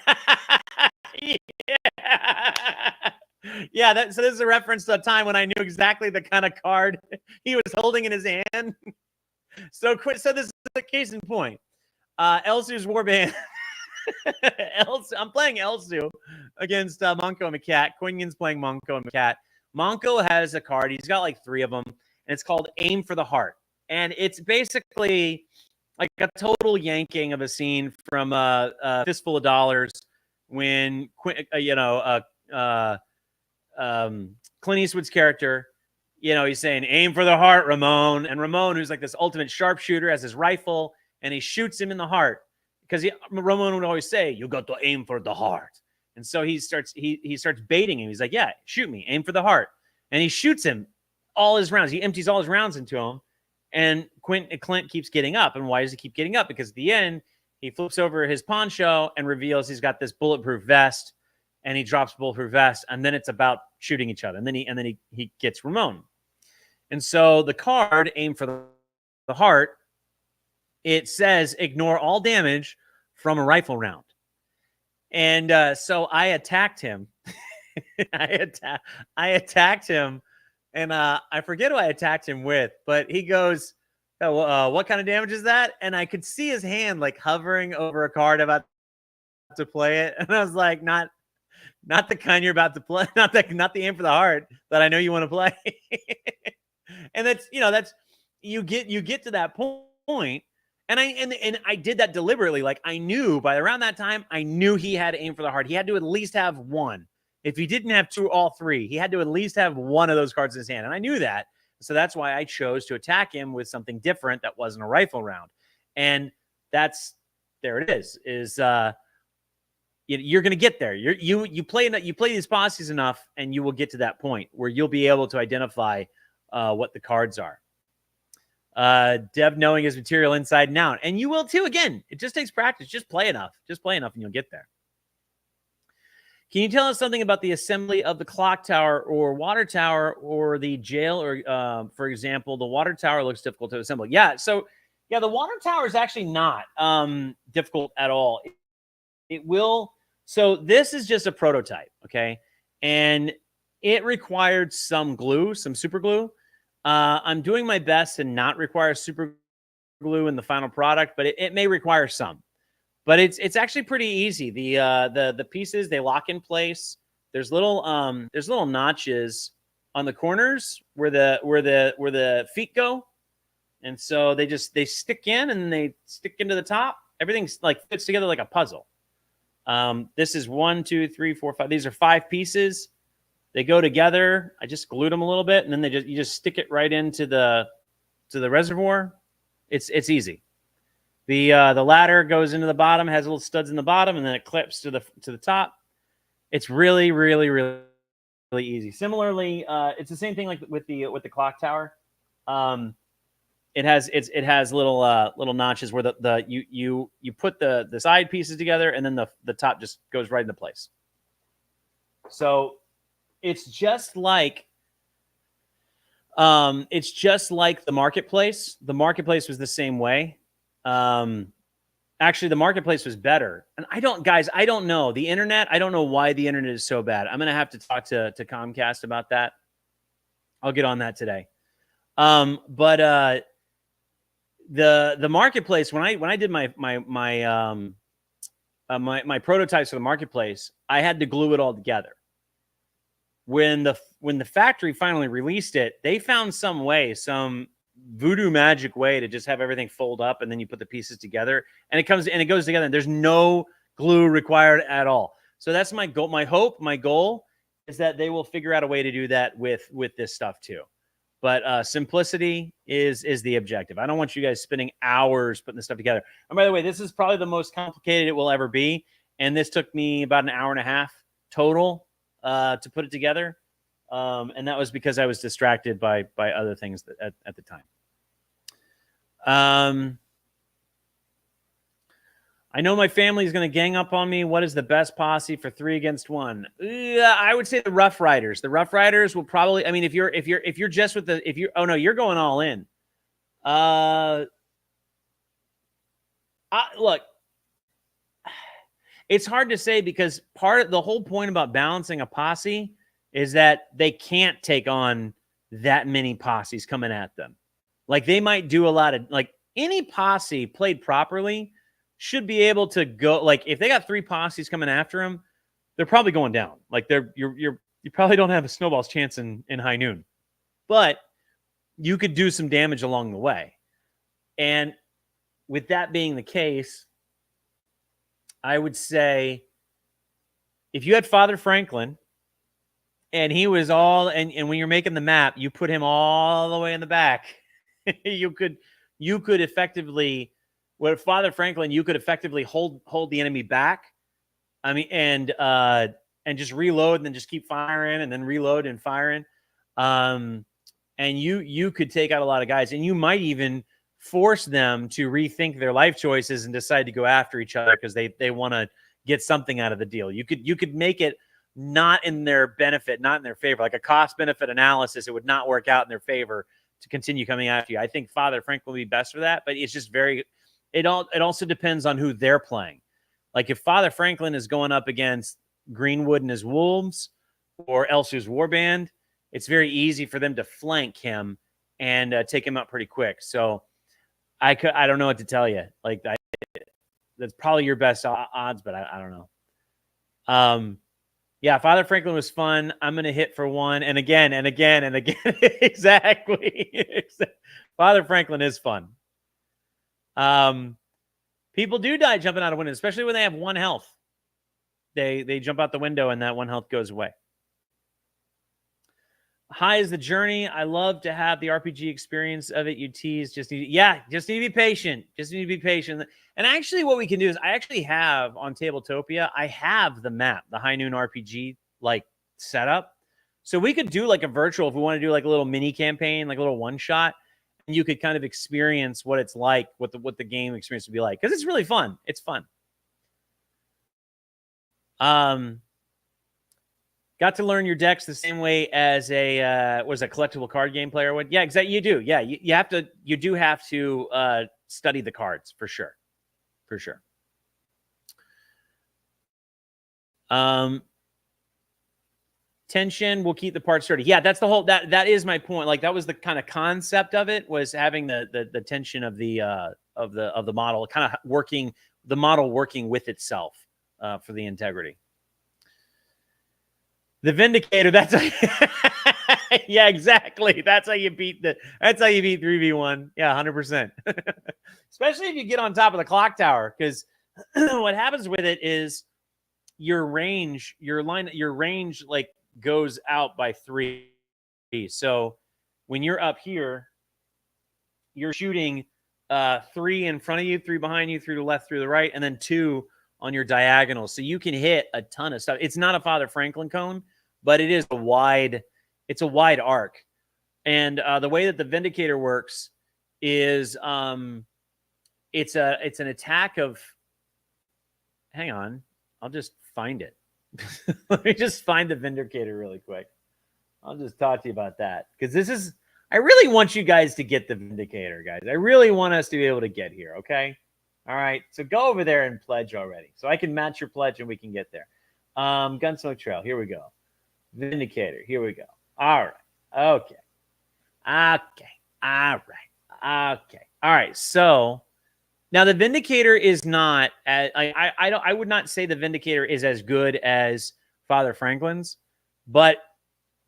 Yeah, so this is a reference to a time when I knew exactly the kind of card he was holding in his hand. So this is a case in point. Elsu's warband. I'm playing Elsu against Monko and Macat. Quinyan's playing Monko and Macat. Monko has a card. He's got like 3 of them, and it's called Aim for the Heart. And it's basically like a total yanking of a scene from Fistful of Dollars when Clint Eastwood's character he's saying, aim for the heart, Ramon. And Ramon, who's like this ultimate sharpshooter, has his rifle and he shoots him in the heart because Ramon would always say, you got to aim for the heart. And so he starts baiting him. He's like, yeah, shoot me, aim for the heart. And he shoots him all his rounds. He empties all his rounds into him. And Clint keeps getting up. And why does he keep getting up? Because at the end, he flips over his poncho and reveals he's got this bulletproof vest, and he drops bulletproof vest, and then it's about shooting each other. And then he gets Ramon. And so the card, aim for the heart, it says ignore all damage from a rifle round. And so I attacked him. I attacked him, and I forget who I attacked him with, but he goes, oh, what kind of damage is that? And I could see his hand like hovering over a card about to play it. And I was like, not the kind you're about to play, not the aim for the heart that I know you want to play. And that's you get to that point. And I did that deliberately. Like I knew by around that time, I knew he had to aim for the heart. He had to at least have one. If he didn't have two, all three, he had to at least have one of those cards in his hand. And I knew that. So that's why I chose to attack him with something different that wasn't a rifle round. And there it is you're going to get there. You play these posses enough, and you will get to that point where you'll be able to identify what the cards are. Dev knowing his material inside and out, and you will too. Again, it just takes practice. Just play enough, and you'll get there. Can you tell us something about the assembly of the clock tower or water tower or the jail? Or, for example, the water tower looks difficult to assemble. Yeah, so the water tower is actually not difficult at all. It will. So this is just a prototype, okay? And it required some glue, some super glue. I'm doing my best to not require super glue in the final product, but it may require some. But it's actually pretty easy. The pieces, they lock in place. There's little notches on the corners where the feet go, and so they stick in and they stick into the top. Everything's like fits together like a puzzle. This is 1, 2, 3, 4, 5. These are 5 pieces. They go together. I just glued them a little bit, and then you just stick it right into the reservoir. It's easy. The ladder goes into the bottom, has little studs in the bottom, and then it clips to the top. It's really, really, really, really easy. Similarly, it's the same thing like with the clock tower. It has little notches where you put the side pieces together, and then the top just goes right into place. So it's just like the marketplace. The marketplace was the same way. Actually, the marketplace was better. And I don't know. The internet, I don't know why the internet is so bad. I'm going to have to talk to Comcast about that. I'll get on that today. But the marketplace, when I did my prototypes for the marketplace, I had to glue it all together. When the factory finally released it, they found some voodoo magic way to just have everything fold up, and then you put the pieces together, and it goes together. And there's no glue required at all. So that's my goal. My goal is that they will figure out a way to do that with this stuff too. But simplicity is the objective. I don't want you guys spending hours putting this stuff together. And by the way, this is probably the most complicated it will ever be. And this took me about an hour and a half total to put it together. And that was because I was distracted by other things at the time. I know my family is going to gang up on me. What is the best posse for 3 against 1? I would say the Rough Riders. The Rough Riders will probably. I mean, if you're just with oh no, you're going all in. Look, it's hard to say because the whole point about balancing a posse is that they can't take on that many posses coming at them. Like they might do a lot of any posse played properly should be able to go. Like if they got 3 posses coming after them, they're probably going down. Like you probably don't have a snowball's chance in high noon, but you could do some damage along the way. And with that being the case, I would say if you had Father Franklin And he was all, and when you're making the map, you put him all the way in the back. you could effectively, with Father Franklin, you could effectively hold the enemy back. I mean, and just reload and then just keep firing and then reload and firing. And you could take out a lot of guys, and you might even force them to rethink their life choices and decide to go after each other because they want to get something out of the deal. You could make it not in their benefit, not in their favor, like a cost benefit analysis. It would not work out in their favor to continue coming after you. I think Father Franklin will be best for that, but it's just it also depends on who they're playing. Like if Father Franklin is going up against Greenwood and his Wolves or Elsu's Warband, it's very easy for them to flank him and take him out pretty quick. So I don't know what to tell you. Like that's probably your best odds, but I don't know. Yeah, Father Franklin was fun. I'm going to hit for one and again and again and again. Exactly. Father Franklin is fun. People do die jumping out of windows, especially when they have 1 health. They jump out the window and that 1 health goes away. High is the journey. I love to have the RPG experience of it. You tease. Just need to be patient. Just need to be patient. And actually what we can do is I actually have on Tabletopia, I have the map, the High Noon RPG like setup. So we could do like a virtual if we want to do like a little mini campaign, like a little one shot. And you could kind of experience what it's like, what the game experience would be like. Because it's really fun. It's fun. Got to learn your decks the same way as a collectible card game player would. Yeah, exactly. You do. Yeah, you do have to study the cards for sure. For sure. Tension will keep the part sturdy. Yeah, that's the whole that is my point. Like that was the kind of concept of it, was having the tension of the model, kind of working the model working with itself for the integrity. The Vindicator, that's yeah, exactly. That's how you beat 3v1. Yeah, 100%. Especially if you get on top of the clock tower, because what happens with it is your range like goes out by 3. So when you're up here, you're shooting 3 in front of you, 3 behind you, 3 to the left, 3 to the right, and then 2 on your diagonal. So you can hit a ton of stuff. It's not a Father Franklin cone, but it is a wide arc. And the way that the Vindicator works is it's an attack of, hang on, I'll just find it. Let me just find the Vindicator really quick. I'll just talk to you about that, because I really want you guys to get the Vindicator, guys. I really want us to be able to get here, okay? All right, so go over there and pledge already, so I can match your pledge and we can get there. Gunsmoke Trail, here we go. Vindicator, here we go. All right, okay. All right, so now the Vindicator is not I would not say the Vindicator is as good as Father Franklin's, but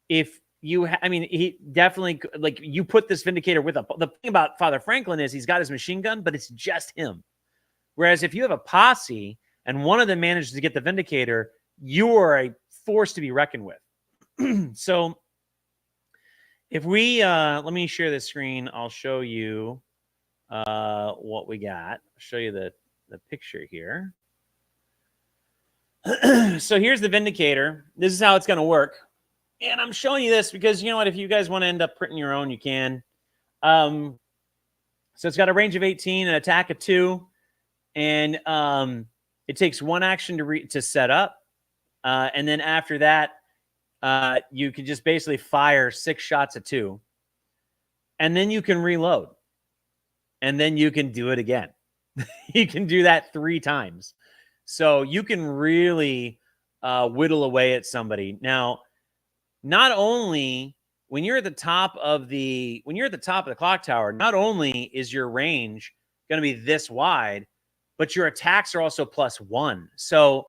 if you he definitely, like, you put this Vindicator with the thing about Father Franklin is he's got his machine gun, but it's just him. Whereas if you have a posse and one of them manages to get the Vindicator, you are a force to be reckoned with. So if we let me share this screen, I'll show you what we got. I'll show you the picture here. So here's the Vindicator. This is how it's going to work. And I'm showing you this because, you know what, if you guys want to end up printing your own, you can. So it's got a range of 18, an attack of 2, and it takes 1 action to set up. And then after that, you can just basically fire 6 shots at 2. And then you can reload. And then you can do it again. You can do that 3 times. So you can really whittle away at somebody. Now, not only when you're at the top of the clock tower, not only is your range going to be this wide, but your attacks are also +1. So,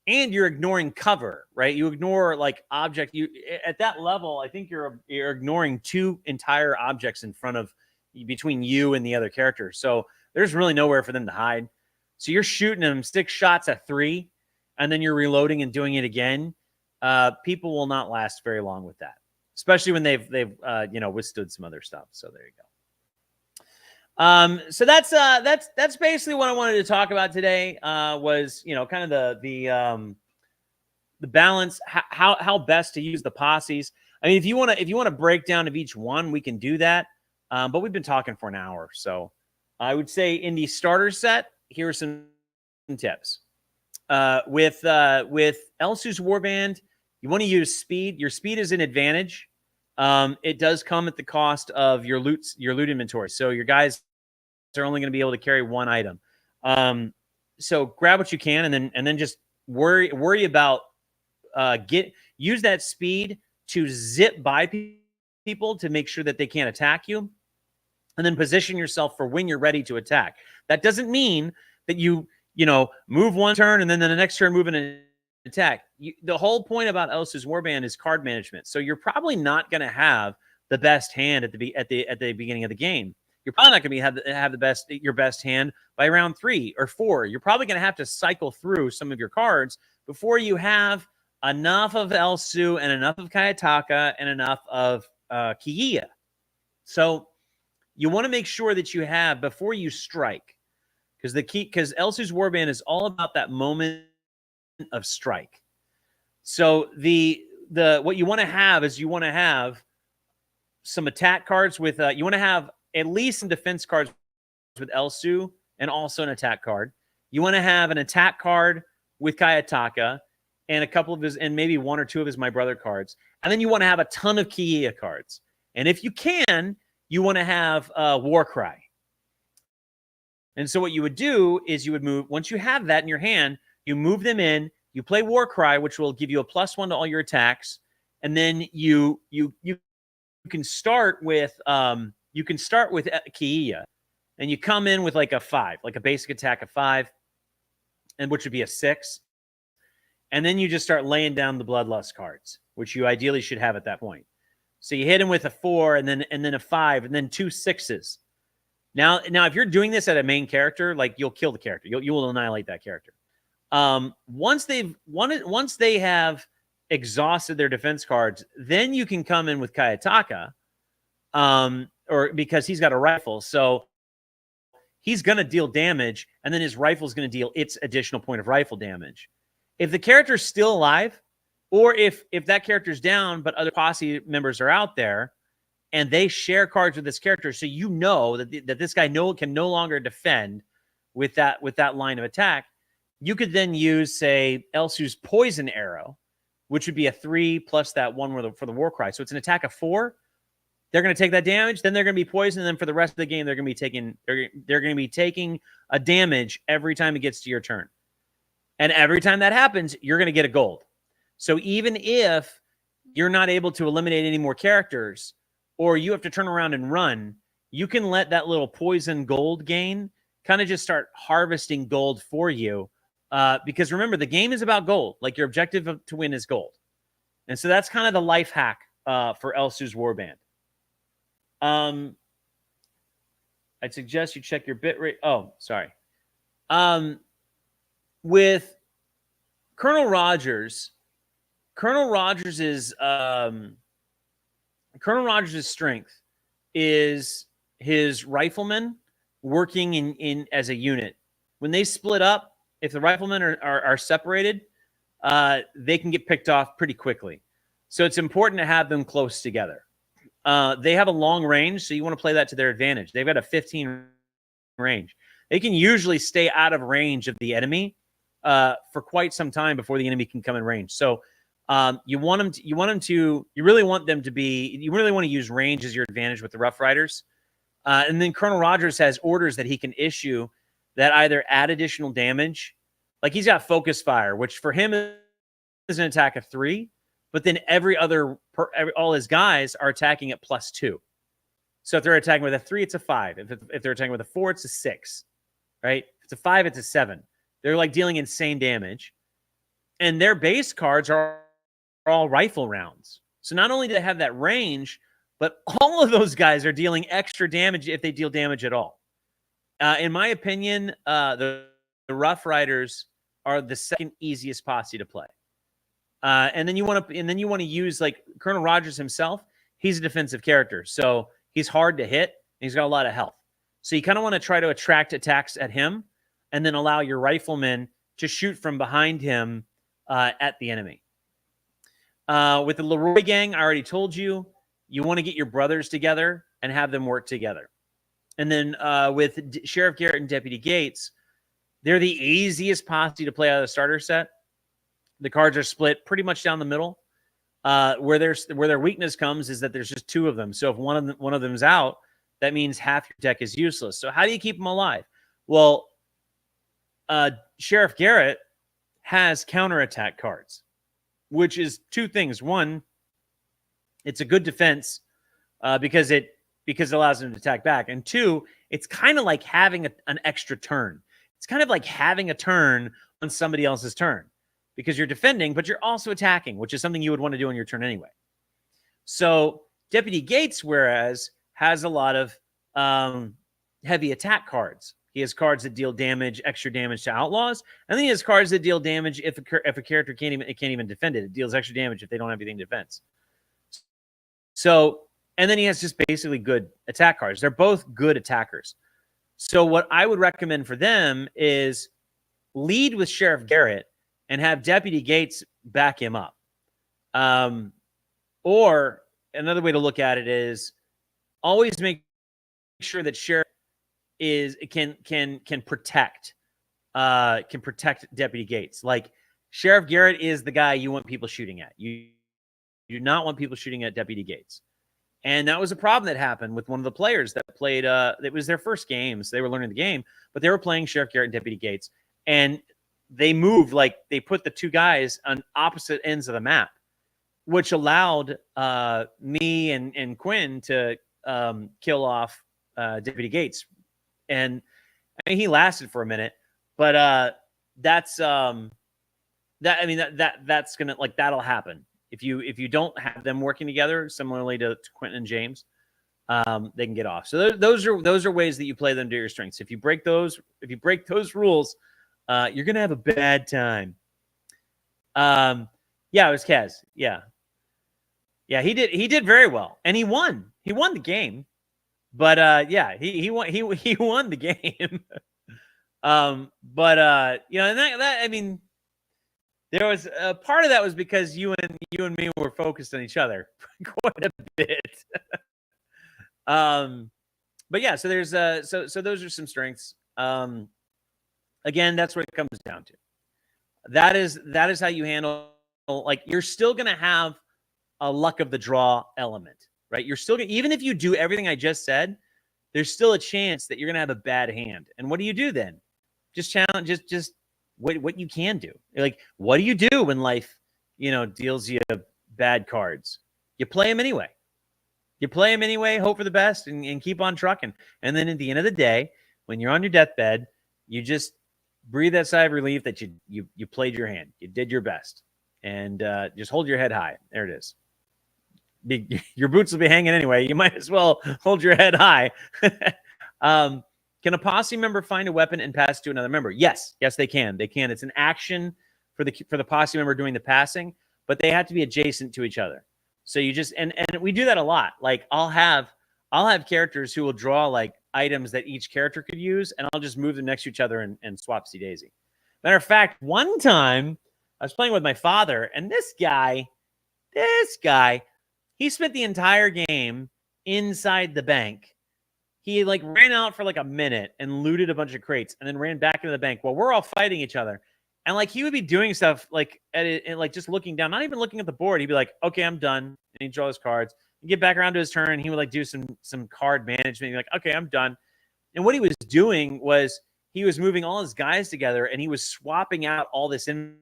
and you're ignoring cover, right? You ignore like object. You at that level, I think you're ignoring 2 entire objects in front of between you and the other character. So there's really nowhere for them to hide. So you're shooting them 6 shots at 3, and then you're reloading and doing it again. people will not last very long with that, especially when they've withstood some other stuff. So there you go. So that's basically what I wanted to talk about today. Was kind of the balance, how best to use the posses. I mean, if you want to break down of each one, we can do that. But we've been talking for an hour, so I would say in the starter set, here are some tips. With Elsu's Warband, you want to use speed. Your speed is an advantage. It does come at the cost of your loot inventory. So your guys are only going to be able to carry one item. So grab what you can, and then just worry about use that speed to zip by people to make sure that they can't attack you, and then position yourself for when you're ready to attack. That doesn't mean that you move one turn and then the next turn move an attack. The whole point about Elsa's Warband is card management. So you're probably not going to have the best hand at the beginning of the game. You're probably not going to have your best hand by round 3 or 4. You're probably going to have to cycle through some of your cards before you have enough of Elsu and enough of Kayataka and enough of Kiya. So you want to make sure that you have before you strike, because Elsu's Warband is all about that moment of strike. So what you want to have is you want to have some attack cards with you want to have at least some defense cards with Elsu and also an attack card. You want to have an attack card with Kayataka and a couple of his, and maybe one or two of his My Brother cards. And then you want to have a ton of Kiya cards. And if you can, you want to have Warcry. And so what you would do is you would move, once you have that in your hand, you move them in, you play Warcry, which will give you a +1 to all your attacks. And then you can start with Kiya, and you come in with like a 5, like a basic attack of 5, and which would be a 6. And then you just start laying down the Bloodlust cards, which you ideally should have at that point. So you hit him with a 4, and then a 5, and then 2 6s. Now, if you're doing this at a main character, like, you'll kill the character. You will annihilate that character. Once they have exhausted their defense cards, then you can come in with Kayataka, or because he's got a rifle, so he's going to deal damage, and then his rifle is going to deal its additional point of rifle damage. If the character's still alive, or if that character's down but other posse members are out there and they share cards with this character, so you know that this guy can no longer defend with that line of attack, you could then use, say, Elsu's Poison Arrow, which would be a 3 plus that 1 for the Warcry. So it's an attack of 4. They're going to take that damage, then they're going to be poisoned, and then for the rest of the game, they're going to be taking a damage every time it gets to your turn. And every time that happens, you're going to get a gold. So even if you're not able to eliminate any more characters, or you have to turn around and run, you can let that little poison gold gain kind of just start harvesting gold for you. Because remember, the game is about gold. Like, your objective to win is gold. And so that's kind of the life hack for Elsu's Warband. I'd suggest you check your bitrate. Oh, sorry. With Colonel Rogers' strength is his riflemen working in as a unit. When they split up, if the riflemen are separated, they can get picked off pretty quickly. So it's important to have them close together. They have a long range, so you want to play that to their advantage. They've got a 15 range. They can usually stay out of range of the enemy for quite some time before the enemy can come in range. So you really want to use range as your advantage with the Rough Riders. And then Colonel Rogers has orders that he can issue that either add additional damage. Like, he's got Focus Fire, which for him is an attack of 3, but then all his guys are attacking at +2. So if they're attacking with a 3, it's a 5. If they're attacking with a 4, it's a 6, right? If it's a 5, it's a 7. They're like dealing insane damage. And their base cards are all rifle rounds. So not only do they have that range, but all of those guys are dealing extra damage if they deal damage at all. In my opinion, the Rough Riders are the second easiest posse to play. And then you want to use like Colonel Rogers himself. He's a defensive character, so he's hard to hit. And he's got a lot of health. So you kind of want to try to attract attacks at him, and then allow your riflemen to shoot from behind him at the enemy. With the Leroy gang, I already told you, you want to get your brothers together and have them work together. And then with Sheriff Garrett and Deputy Gates, they're the easiest posse to play out of the starter set. The cards are split pretty much down the middle. Where their weakness comes is that there's just two of them. So if one of them's out, that means half your deck is useless. So how do you keep them alive? Well, Sheriff Garrett has counterattack cards, which is two things. One, it's a good defense because it allows him to attack back. And two, it's kind of like having an extra turn. It's kind of like having a turn on somebody else's turn because you're defending, but you're also attacking, which is something you would want to do on your turn anyway. So Deputy Gates, whereas, has a lot of heavy attack cards. He has cards that deal damage, extra damage to outlaws, and then he has cards that deal damage if a character can't even defend it. It deals extra damage if they don't have anything in defense. So, and then he has just basically good attack cards. They're both good attackers. So what I would recommend for them is lead with Sheriff Garrett and have Deputy Gates back him up. Or another way to look at it is always make sure that Sheriff can protect Deputy Gates. Like Sheriff Garrett is the guy you want people shooting at. You do not want people shooting at Deputy Gates. And that was a problem that happened with one of the players that played. It was their first games. They were learning the game, but they were playing Sheriff Garrett and Deputy Gates. And they moved, like they put the two guys on opposite ends of the map, which allowed me and Quinn to kill off Deputy Gates. And I mean, he lasted for a minute, but that's gonna like that'll happen if you don't have them working together. Similarly to Quentin and James, they can get off. So those are ways that you play them to your strengths. If you break those rules, you're gonna have a bad time. Yeah, it was Kaz. Yeah, he did very well, and he won the game. But yeah, he won the game. But you know, and that I mean, there was a part of that was because you and me were focused on each other quite a bit. But yeah, so there's so those are some strengths. Again, that's what it comes down to. That is how you handle, like, you're still gonna have a luck of the draw element, right? You're still gonna, even if you do everything I just said, there's still a chance that you're gonna have a bad hand. And what do you do then? Just challenge, just what you can do. Like, what do you do when life, you know, deals you bad cards? You play them anyway. Hope for the best, and keep on trucking. And then at the end of the day, when you're on your deathbed, you just breathe that sigh of relief that you played your hand. You did your best. And just hold your head high. There it is. Your boots will be hanging anyway. You might as well hold your head high. Can a posse member find a weapon and pass to another member? Yes, they can. It's an action for the posse member doing the passing, but they have to be adjacent to each other. So you just and we do that a lot. Like I'll have characters who will draw like items that each character could use, and I'll just move them next to each other and swapsy daisy. Matter of fact, one time I was playing with my father, and this guy, he spent the entire game inside the bank. He like ran out for like a minute and looted a bunch of crates, and then ran back into the bank while we're all fighting each other. And like he would be doing stuff like at it, and like just looking down, not even looking at the board. He'd be like, "Okay, I'm done," and he'd draw his cards. He'd get back around to his turn, and he would like do some card management. He'd be like, "Okay, I'm done." And what he was doing was he was moving all his guys together, and he was swapping out all this in.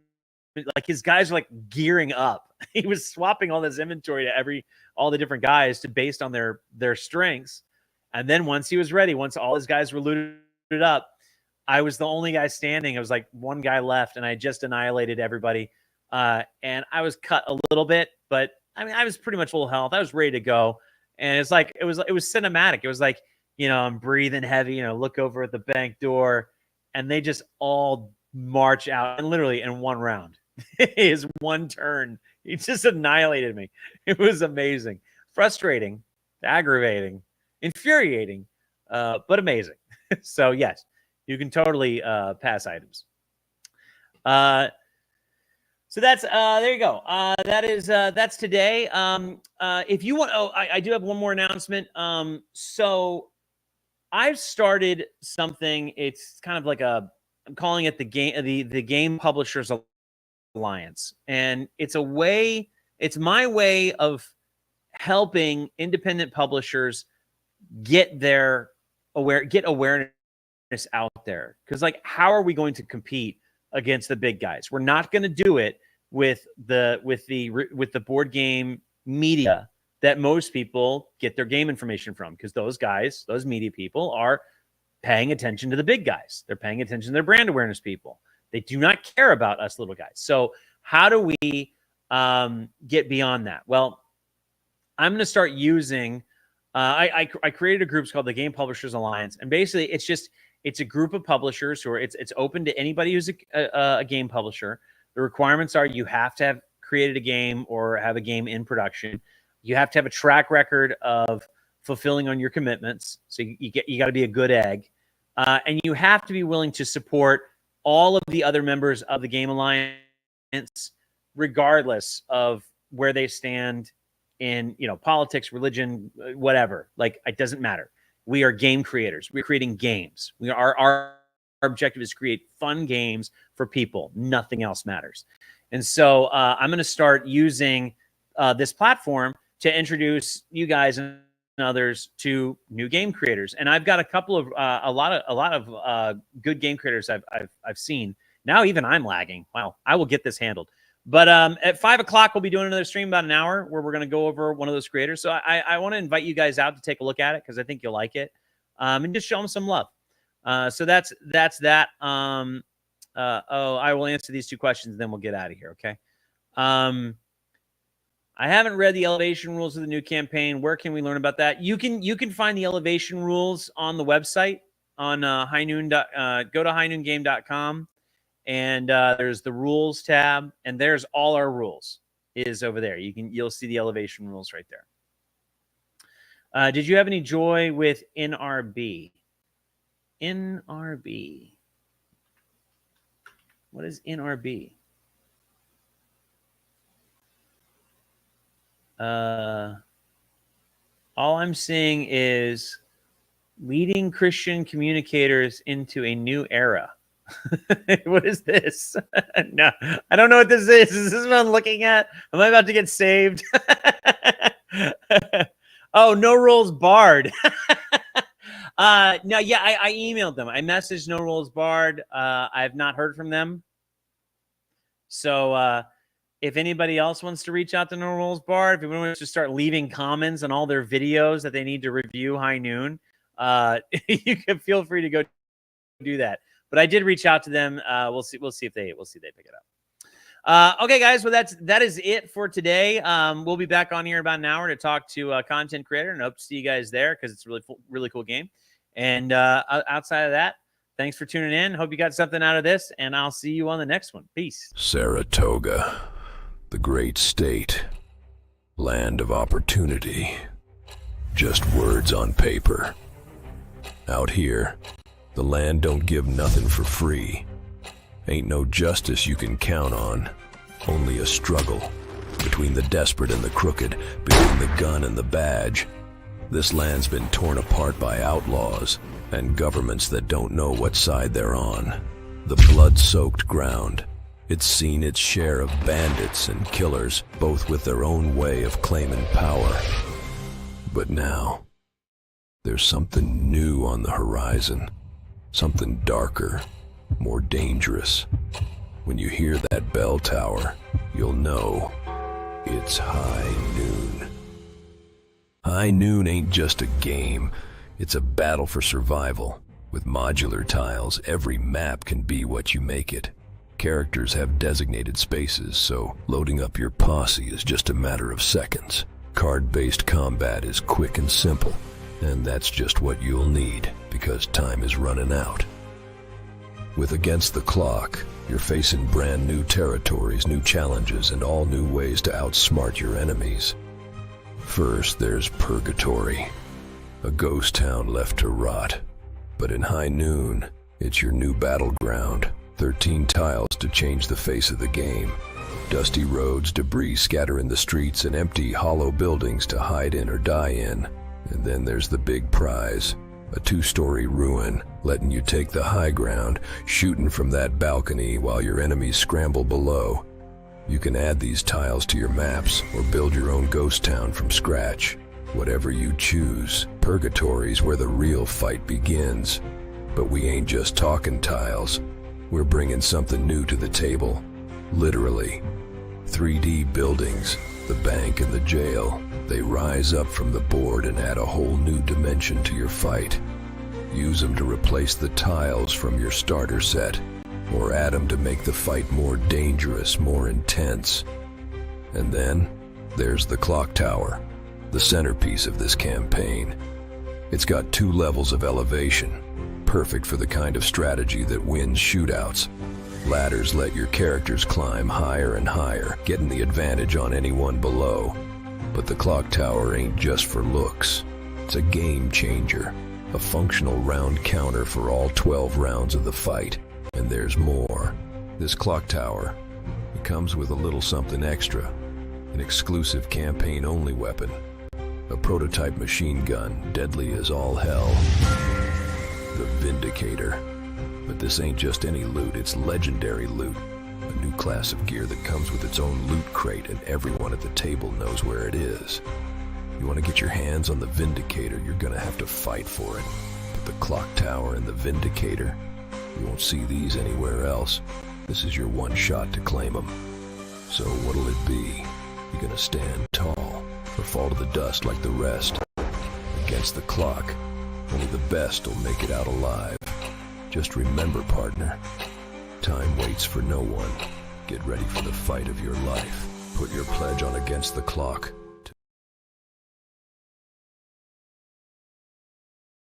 Like his guys were like gearing up. He was swapping all this inventory to all the different guys based on their strengths. And then once he was ready, once all his guys were looted up, I was the only guy standing. It was like one guy left, and I just annihilated everybody. And I was cut a little bit, but I mean, I was pretty much full health. I was ready to go. And it's like, it was cinematic. It was like, you know, I'm breathing heavy, you know, look over at the bank door, and they just all march out, and literally in one round. His one turn, he just annihilated me. It was amazing, frustrating, aggravating, infuriating, but amazing. So yes, you can totally pass items. So that's there you go. That's today. If you want, I do have one more announcement. So I've started something. It's kind of like I'm calling it the Game Publishers Alliance, and it's my way of helping independent publishers get awareness out there. Because like, how are we going to compete against the big guys? We're not going to do it with the board game media that most people get their game information from, because those media people are paying attention to the big guys. They're paying attention to their brand awareness people. They do not care about us little guys. So how do we get beyond that? Well, I'm going to start using, I created a group called the Game Publishers Alliance. And basically it's a group of publishers who are, it's open to anybody who's a game publisher. The requirements are you have to have created a game or have a game in production. You have to have a track record of fulfilling on your commitments. So you got to be a good egg. And you have to be willing to support all of the other members of the Game Alliance, regardless of where they stand in, politics, religion, whatever. Like, it doesn't matter. We are game creators. We're creating games. Our objective is to create fun games for people. Nothing else matters. And so I'm going to start using this platform to introduce you guys and others to new game creators. And I've got a lot of good game creators I've seen. Now even I'm lagging. Wow, I will get this handled. But at 5 o'clock, we'll be doing another stream about an hour where we're going to go over one of those creators. So I want to invite you guys out to take a look at it, because I think you'll like it, and just show them some love. So that's that. I will answer these two questions, and then we'll get out of here. Okay. I haven't read the elevation rules of the new campaign. Where can we learn about that? You can find the elevation rules on the website on High Noon. Go to highnoongame.com, and there's the rules tab, and there's all our rules is over there. You'll see the elevation rules right there. Did you have any joy with NRB? NRB. What is NRB? All I'm seeing is leading Christian communicators into a new era. What is this? No, I don't know what this is. Is this what I'm looking at? Am I about to get saved? Oh, no rules barred. No, yeah, I emailed them. I messaged no rules barred. I have not heard from them. So if anybody else wants to reach out to No Rules Barred, if anyone wants to start leaving comments on all their videos that they need to review High Noon, you can feel free to go do that. But I did reach out to them. We'll see if they pick it up. Okay, guys. Well, that is it for today. We'll be back on here in about an hour to talk to a content creator, and I hope to see you guys there, because it's a really cool game. And outside of that, thanks for tuning in. Hope you got something out of this, and I'll see you on the next one. Peace. Saratoga, the great state, land of opportunity. Just words on paper. Out here, the land don't give nothing for free. Ain't no justice you can count on. Only a struggle between the desperate and the crooked, between the gun and the badge. This land's been torn apart by outlaws and governments that don't know what side they're on. The blood-soaked ground. It's seen its share of bandits and killers, both with their own way of claiming power. But now, there's something new on the horizon. Something darker, more dangerous. When you hear that bell tower, you'll know it's High Noon. High Noon ain't just a game, it's a battle for survival. With modular tiles, every map can be what you make it. Characters have designated spaces, so loading up your posse is just a matter of seconds. Card-based combat is quick and simple, and that's just what you'll need, because time is running out. With Against the Clock, You're facing brand new territories, new challenges, and all new ways to outsmart your enemies. First, there's Purgatory, a ghost town left to rot. But in high noon, it's your new battleground. 13 tiles to change the face of the game. Dusty roads, debris scatter in the streets, and empty, hollow buildings to hide in or die in. And then there's the big prize, a 2-story ruin, letting you take the high ground, shooting from that balcony while your enemies scramble below. You can add these tiles to your maps or build your own ghost town from scratch. Whatever you choose, Purgatory's where the real fight begins. But we ain't just talking tiles. We're bringing something new to the table. Literally. 3D buildings, the bank and the jail. They rise up from the board and add a whole new dimension to your fight. Use them to replace the tiles from your starter set, or add them to make the fight more dangerous, more intense. And then, there's the clock tower, the centerpiece of this campaign. It's got 2 levels of elevation, perfect for the kind of strategy that wins shootouts. Ladders let your characters climb higher and higher, getting the advantage on anyone below. But the clock tower ain't just for looks. It's a game changer, a functional round counter for all 12 rounds of the fight. And there's more. This clock tower, it comes with a little something extra, an exclusive campaign-only weapon, a prototype machine gun, deadly as all hell, the Vindicator. But this ain't just any loot, it's legendary loot. A new class of gear that comes with its own loot crate, and everyone at the table knows where it is. You want to get your hands on the Vindicator, you're gonna have to fight for it. But the clock tower and the Vindicator, you won't see these anywhere else. This is your one shot to claim them. So what'll it be? You gonna stand tall, or fall to the dust like the rest? Against the clock, only the best will make it out alive. Just remember, partner, time waits for no one. Get ready for the fight of your life. Put your pledge on Against the Clock.